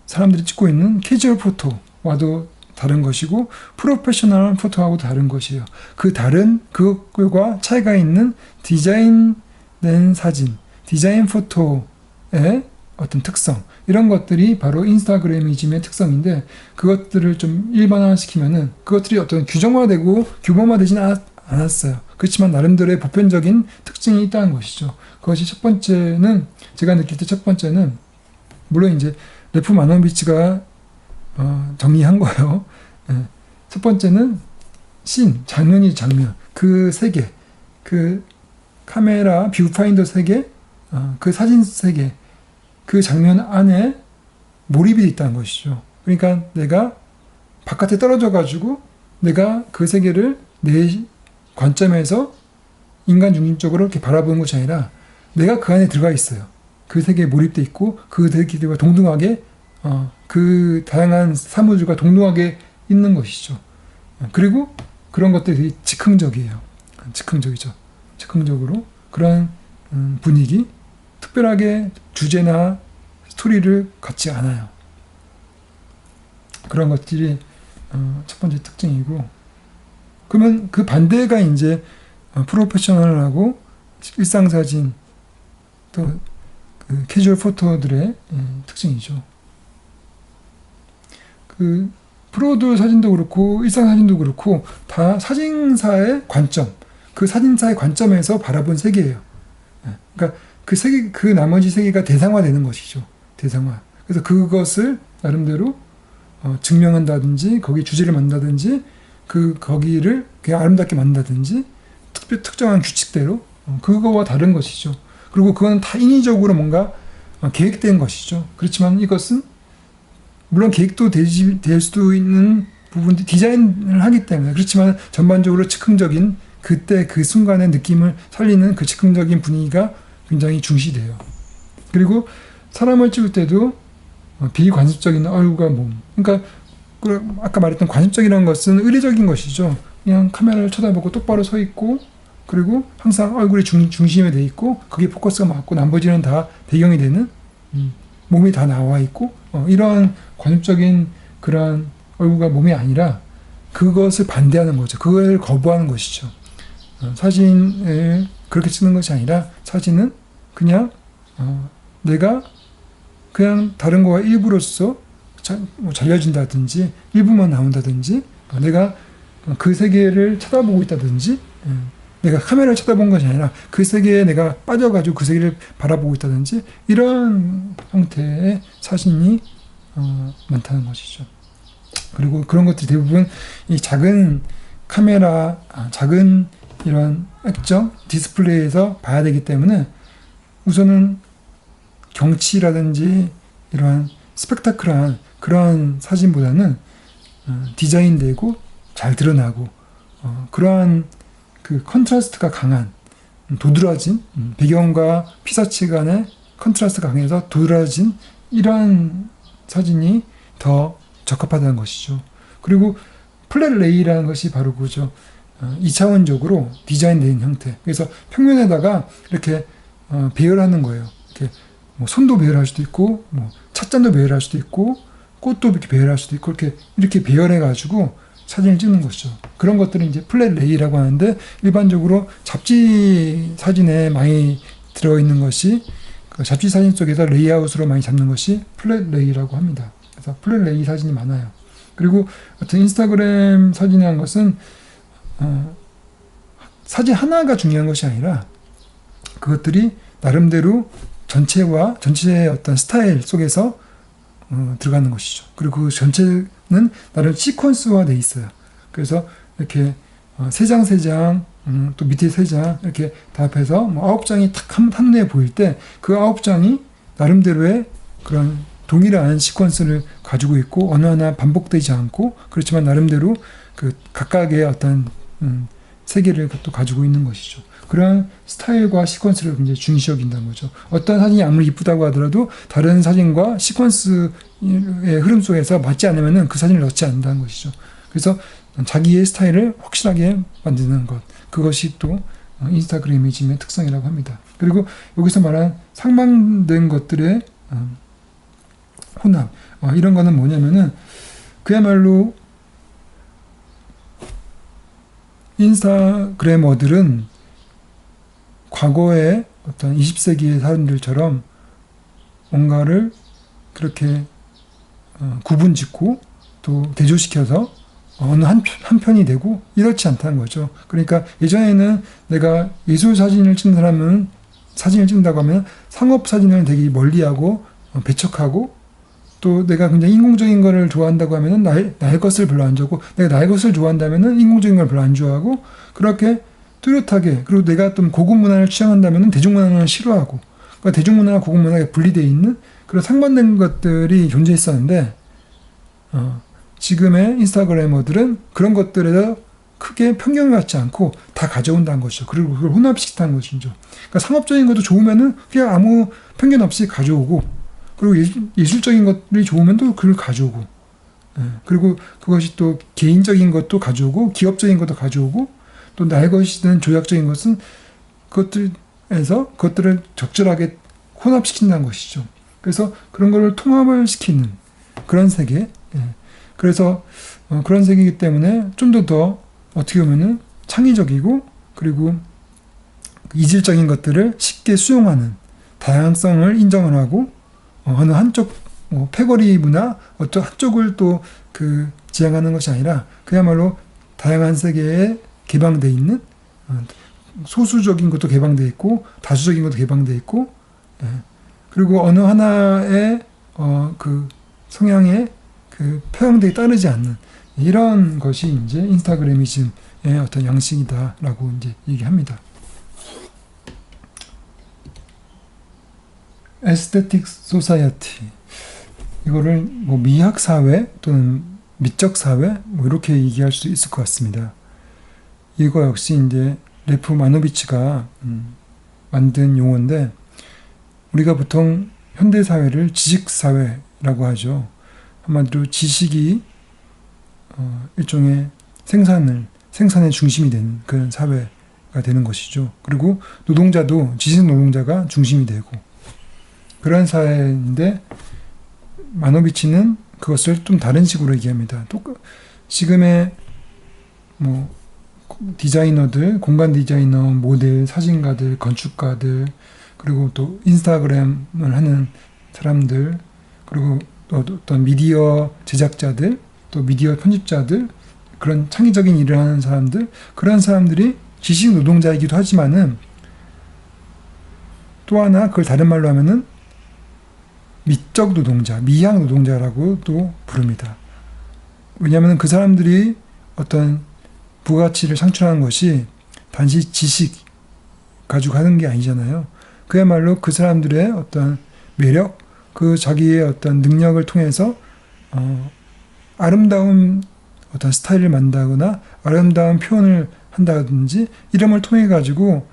사람들이 찍고 있는 캐주얼 포토와도 다른 것이고 프로페셔널 포토하고 다른 것이에요. 그 다른 그것과 차이가 있는 디자인된 사진, 디자인 포토의 어떤 특성, 이런 것들이 바로 인스타그램이즘의 특성인데, 그것들을 좀 일반화시키면은 그것들이 어떤 규정화되고 규범화되지는 않았어요. 그렇지만 나름대로의 보편적인 특징이 있다는 것이죠. 그것이 첫 번째는, 제가 느낄 때 첫 번째는, 물론 이제 레프 마노비치가 정리한 거예요. 예. 첫 번째는 장면이 장면. 그 세계, 그 카메라 뷰파인더 세계, 그 사진 세계, 그 장면 안에 몰입이 돼 있다는 것이죠. 그러니까 내가 바깥에 떨어져 가지고 내가 그 세계를 내 관점에서 인간 중심적으로 이렇게 바라보는 것이 아니라 내가 그 안에 들어가 있어요. 그 세계에 몰입돼 있고 그 세계들과 동등하게 그 다양한 사무들과 동등하게 있는 것이죠. 그리고 그런 것들이 즉흥적이에요. 즉흥적이죠. 즉흥적으로 그런 분위기, 특별하게 주제나 스토리를 갖지 않아요. 그런 것들이 첫 번째 특징이고, 그러면 그 반대가 이제 프로페셔널하고 일상사진 또 그 캐주얼 포토들의 특징이죠. 그 프로들 사진도 그렇고 일상사진도 그렇고 다 사진사의 관점, 그 사진사의 관점에서 바라본 세계예요. 그러니까 그 세계, 그 나머지 세계가 대상화되는 것이죠. 대상화. 그래서 그것을 나름대로 증명한다든지 거기 주제를 만든다든지 거기를 그냥 아름답게 만든다든지 특정한 규칙대로 그거와 다른 것이죠. 그리고 그건 다 인위적으로 뭔가 계획된 것이죠. 그렇지만 이것은 물론 계획도 될 수도 있는 부분들 디자인을 하기 때문에, 그렇지만 전반적으로 즉흥적인 그때 그 순간의 느낌을 살리는 그 즉흥적인 분위기가 굉장히 중시돼요. 그리고 사람을 찍을 때도 비관습적인 얼굴과 몸, 그러니까 아까 말했던 관습적이라는 것은 의례적인 것이죠. 그냥 카메라를 쳐다보고 똑바로 서 있고, 그리고 항상 얼굴이 중심에 돼 있고 거기에 포커스가 맞고 나머지는 다 배경이 되는, 몸이 다 나와 있고 이런 관습적인 그런 얼굴과 몸이 아니라 그것을 반대하는 거죠. 그걸 거부하는 것이죠. 사진을 그렇게 찍는 것이 아니라 사진은 그냥 내가 그냥 다른 거와 일부로서 잘려진다든지 일부만 나온다든지 내가 그 세계를 쳐다보고 있다든지 내가 카메라를 쳐다본 것이 아니라 그 세계에 내가 빠져가지고 그 세계를 바라보고 있다든지 이런 형태의 사진이 많다는 것이죠. 그리고 그런 것들이 대부분 이 작은 카메라, 작은 이런 액정 디스플레이에서 봐야 되기 때문에 우선은 경치라든지 이러한 스펙타클한 그런 사진보다는 디자인되고 잘 드러나고 그러한 그 컨트라스트가 강한 도드라진 배경과 피사체 간의 컨트라스트가 강해서 도드라진 이러한 사진이 더 적합하다는 것이죠. 그리고 플랫 레이라는 것이 바로 그죠. 2차원적으로 디자인된 형태. 그래서 평면에다가 이렇게 배열하는 거예요. 이렇게 뭐 손도 배열할 수도 있고, 뭐 찻잔도 배열할 수도 있고, 꽃도 이렇게 배열할 수도 있고, 이렇게 배열해가지고 사진을 찍는 것이죠. 그런 것들은 이제 플랫 레이라고 하는데, 일반적으로 잡지 사진에 많이 들어있는 것이, 그 잡지 사진 속에서 레이아웃으로 많이 잡는 것이 플랫 레이라고 합니다. 그래서 플랫 레이 사진이 많아요. 그리고 어떤 인스타그램 사진이라는 것은 사진 하나가 중요한 것이 아니라 그것들이 나름대로 전체의 어떤 스타일 속에서 들어가는 것이죠. 그리고 그 전체는 나름 시퀀스화 돼 있어요. 그래서 이렇게 세 장, 또 밑에 3장 이렇게 다 합해서 뭐 9장이 탁 한눈에 보일 때 그 9장이 나름대로의 그런 동일한 시퀀스를 가지고 있고 어느 하나 반복되지 않고 그렇지만 나름대로 그 각각의 어떤 세계를 또 가지고 있는 것이죠. 그런 스타일과 시퀀스를 굉장히 중시 여긴다는 거죠. 어떤 사진이 아무리 이쁘다고 하더라도 다른 사진과 시퀀스의 흐름 속에서 맞지 않으면 그 사진을 넣지 않는다는 것이죠. 그래서 자기의 스타일을 확실하게 만드는 것, 그것이 또 인스타그램 이미지의 특성이라고 합니다. 그리고 여기서 말한 상반된 것들의 혼합, 이런 거는 뭐냐면은 그야말로 인스타그래머들은 과거의 어떤 20세기의 사람들처럼 뭔가를 그렇게 구분 짓고 또 대조시켜서 어느 한편이 되고 이렇지 않다는 거죠. 그러니까 예전에는 내가 예술 사진을 찍는 사람은 사진을 찍는다고 하면 상업 사진을 되게 멀리하고 배척하고 또 내가 굉장히 인공적인 거를 좋아한다고 하면은 나의 것을 별로 안 좋아하고 내가 나의 것을 좋아한다면은 인공적인 걸 별로 안 좋아하고 그렇게 뚜렷하게 그리고 내가 좀 고급 문화를 취향한다면은 대중문화를 싫어하고 그러니까 대중문화와 고급 문화가 분리되어 있는 그런 상반된 것들이 존재했었는데 지금의 인스타그래머들은 그런 것들에서 크게 편견을 갖지 않고 다 가져온다는 것이죠. 그리고 그걸 혼합시킨다는 것이죠. 그러니까 상업적인 것도 좋으면은 그냥 아무 편견 없이 가져오고 그리고 예술적인 것들이 좋으면 또 그걸 가져오고 그리고 그것이 또 개인적인 것도 가져오고 기업적인 것도 가져오고 또 나의 것이든 조약적인 것은 그것들에서 그것들을 적절하게 혼합시킨다는 것이죠. 그래서 그런 거를 통합을 시키는 그런 세계. 그래서 그런 세계이기 때문에 좀 더 어떻게 보면은 창의적이고 그리고 이질적인 것들을 쉽게 수용하는 다양성을 인정을 하고 어느 한쪽 패거리 문화 어떤 한쪽을 또 지향하는 것이 아니라 그야말로 다양한 세계에 개방되어 있는 소수적인 것도 개방되어 있고 다수적인 것도 개방되어 있고 그리고 어느 하나의 성향에 표현되에 따르지 않는 이런 것이 이제 인스타그래미즘의 어떤 양식이다라고 이제 얘기합니다. 에스테틱 소사이어티 이거를 뭐 미학 사회 또는 미적 사회 뭐 이렇게 얘기할 수 있을 것 같습니다. 이거 역시 이제 레프 마노비치가 만든 용어인데 우리가 보통 현대 사회를 지식 사회라고 하죠. 한마디로 지식이 일종의 생산의 중심이 되는 그런 사회가 되는 것이죠. 그리고 노동자도 지식 노동자가 중심이 되고 그런 사회인데 마노비치는 그것을 좀 다른 식으로 얘기합니다. 지금의 뭐 디자이너들, 공간 디자이너, 모델, 사진가들, 건축가들 그리고 또 인스타그램을 하는 사람들 그리고 또 어떤 미디어 제작자들 또 미디어 편집자들 그런 창의적인 일을 하는 사람들 그런 사람들이 지식 노동자이기도 하지만은 또 하나 그걸 다른 말로 하면은 미적 노동자, 미학 노동자라고도 부릅니다. 왜냐하면 그 사람들이 어떤 부가치를 창출하는 것이 단지 지식 가지고 하는 게 아니잖아요. 그야말로 그 사람들의 어떤 매력, 그 자기의 어떤 능력을 통해서 아름다운 어떤 스타일을 만든다거나 아름다운 표현을 한다든지 이런 걸 통해 가지고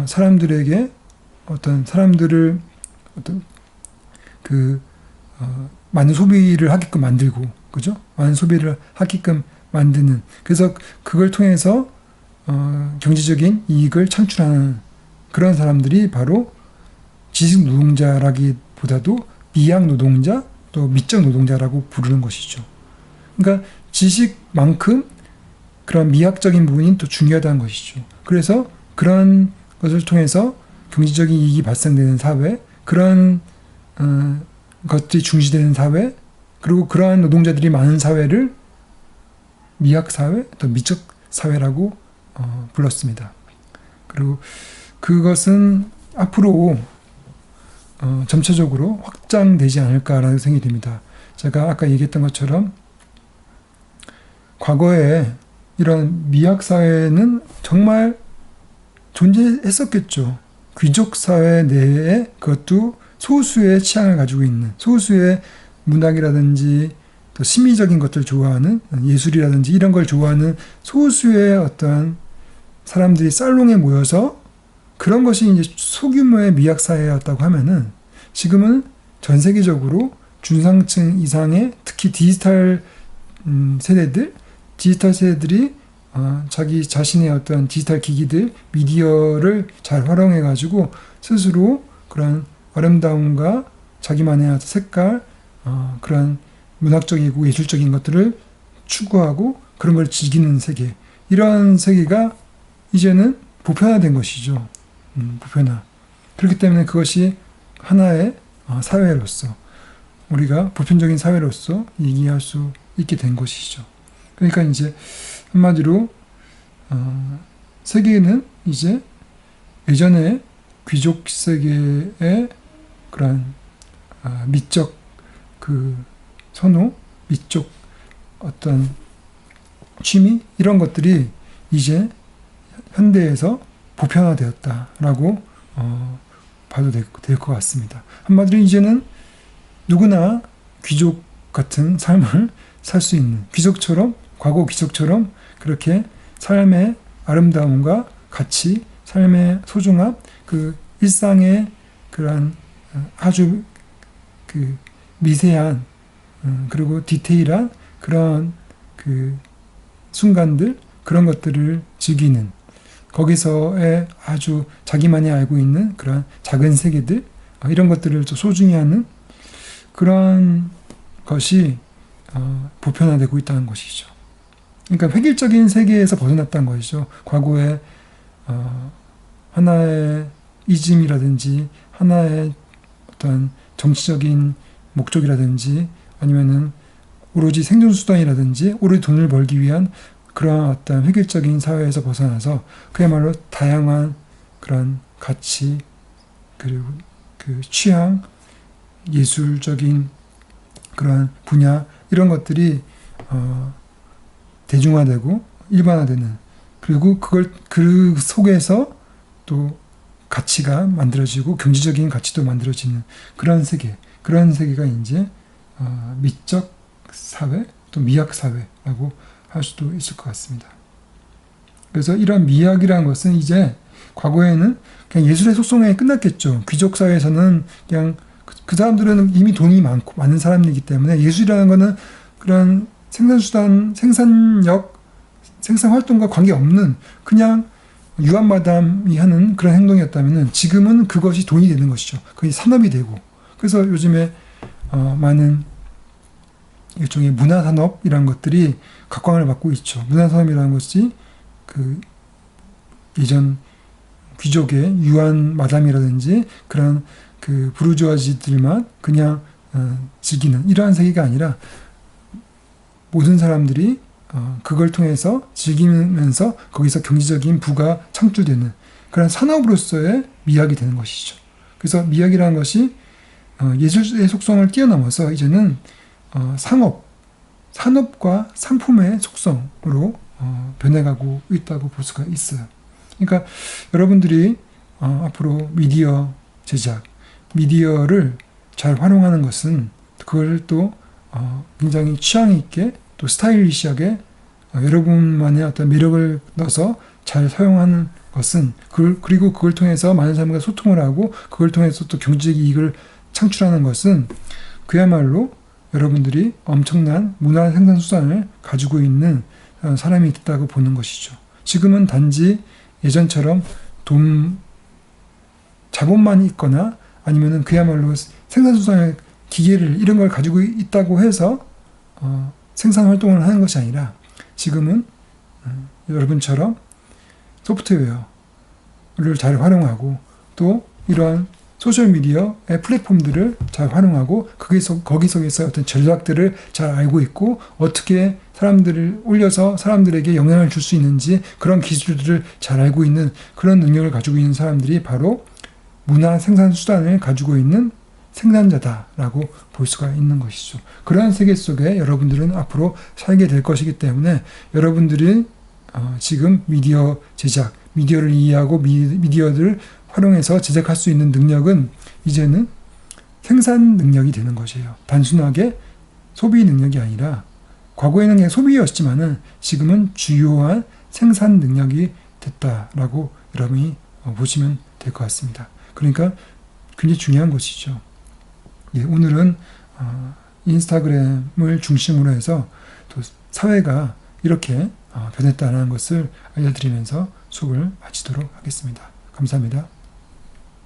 사람들에게 사람들을 많은 소비를 하게끔 만들고 그죠? 많은 소비를 하게끔 만드는 그래서 그걸 통해서 경제적인 이익을 창출하는 그런 사람들이 바로 지식 노동자라기보다도 미학 노동자 또 미적 노동자라고 부르는 것이죠. 그러니까 지식만큼 그런 미학적인 부분이 또 중요하다는 것이죠. 그래서 그런 것을 통해서 경제적인 이익이 발생되는 사회, 그런 것들이 중시되는 사회, 그리고 그러한 노동자들이 많은 사회를 미학 사회, 또 미적 사회라고 불렀습니다. 그리고 그것은 앞으로 점차적으로 확장되지 않을까라는 생각이 듭니다. 제가 아까 얘기했던 것처럼 과거에 이런 미학 사회는 정말 존재했었겠죠. 귀족 사회 내에 그것도 소수의 취향을 가지고 있는 소수의 문학이라든지 또 심미적인 것들 좋아하는 예술이라든지 이런 걸 좋아하는 소수의 어떤 사람들이 살롱에 모여서 그런 것이 이제 소규모의 미학 사회였다고 하면은 지금은 전 세계적으로 중상층 이상의 특히 디지털 세대들이 자기 자신의 어떤 디지털 기기들, 미디어를 잘 활용해 가지고 스스로 그런 아름다움과 자기만의 어떤 색깔, 그런 문학적이고 예술적인 것들을 추구하고 그런 걸 즐기는 세계. 이런 세계가 이제는 보편화된 것이죠. 보편화. 그렇기 때문에 그것이 하나의 사회로서 우리가 보편적인 사회로서 얘기할 수 있게 된 것이죠. 그러니까 이제 한마디로 세계는 이제 예전에 귀족 세계의 그런 미적 그 선호, 미적 어떤 취미 이런 것들이 이제 현대에서 보편화되었다라고 봐도 될 것 같습니다. 한마디로 이제는 누구나 귀족 같은 삶을 살 수 있는 귀족처럼 과거 귀족처럼 그렇게 삶의 아름다움과 가치, 삶의 소중함, 그 일상의 그런 아주 그 미세한 그리고 디테일한 그런 그 순간들 그런 것들을 즐기는 거기서의 아주 자기만이 알고 있는 그런 작은 세계들 이런 것들을 또 소중히 하는 그런 것이 보편화되고 있다는 것이죠. 그러니까 획일적인 세계에서 벗어났다는 것이죠. 과거에 하나의 이즘이라든지 하나의 어떤 정치적인 목적이라든지 아니면은 오로지 생존수단이라든지 오로지 돈을 벌기 위한 그러한 어떤 획일적인 사회에서 벗어나서 그야말로 다양한 그런 가치 그리고 그 취향, 예술적인 그런 분야 이런 것들이 대중화되고 일반화되는 그리고 그걸 그 속에서 또 가치가 만들어지고 경제적인 가치도 만들어지는 그런 세계가 이제 미적 사회 또 미학 사회라고 할 수도 있을 것 같습니다. 그래서 이런 미학이라는 것은 이제 과거에는 그냥 예술의 속성에 끝났겠죠. 귀족 사회에서는 그냥 그 사람들은 이미 돈이 많은 사람이기 때문에 예술이라는 것은 그런 생산수단, 생산력, 생산활동과 관계없는 그냥 유한마담이 하는 그런 행동이었다면 지금은 그것이 돈이 되는 것이죠. 그게 산업이 되고. 그래서 요즘에 많은 일종의 문화산업이라는 것들이 각광을 받고 있죠. 문화산업이라는 것이 그 예전 귀족의 유한마담이라든지 그런 그 부르주아지들만 그냥 즐기는 이러한 세계가 아니라 모든 사람들이 그걸 통해서 즐기면서 거기서 경제적인 부가 창출되는 그런 산업으로서의 미학이 되는 것이죠. 그래서 미학이라는 것이 예술의 속성을 뛰어넘어서 이제는 산업과 상품의 속성으로 변해가고 있다고 볼 수가 있어요. 그러니까 여러분들이 앞으로 미디어 제작, 미디어를 잘 활용하는 것은 그걸 또 굉장히 취향 있게 또 스타일리시하게 여러분만의 어떤 매력을 넣어서 잘 사용하는 것은 그리고 그걸 통해서 많은 사람과 소통을 하고 그걸 통해서 또 경제적 이익을 창출하는 것은 그야말로 여러분들이 엄청난 문화 생산 수단을 가지고 있는 사람이 있다고 보는 것이죠. 지금은 단지 예전처럼 자본만 있거나 아니면은 그야말로 생산 수단의 기계를 이런 걸 가지고 있다고 해서 생산 활동을 하는 것이 아니라 지금은 여러분처럼 소프트웨어를 잘 활용하고 또 이러한 소셜미디어의 플랫폼들을 잘 활용하고 거기 속에서 어떤 전략들을 잘 알고 있고 어떻게 사람들을 올려서 사람들에게 영향을 줄 수 있는지 그런 기술들을 잘 알고 있는 그런 능력을 가지고 있는 사람들이 바로 문화 생산 수단을 가지고 있는 생산자다라고 볼 수가 있는 것이죠. 그러한 세계 속에 여러분들은 앞으로 살게 될 것이기 때문에 여러분들이 지금 미디어 제작, 미디어를 이해하고 미디어들을 활용해서 제작할 수 있는 능력은 이제는 생산 능력이 되는 것이에요. 단순하게 소비 능력이 아니라 과거에는 그냥 소비였지만은 지금은 주요한 생산 능력이 됐다라고 여러분이 보시면 될 것 같습니다. 그러니까 굉장히 중요한 것이죠. 예, 오늘은 인스타그램을 중심으로 해서 또 사회가 이렇게 변했다는 것을 알려드리면서 수업을 마치도록 하겠습니다. 감사합니다.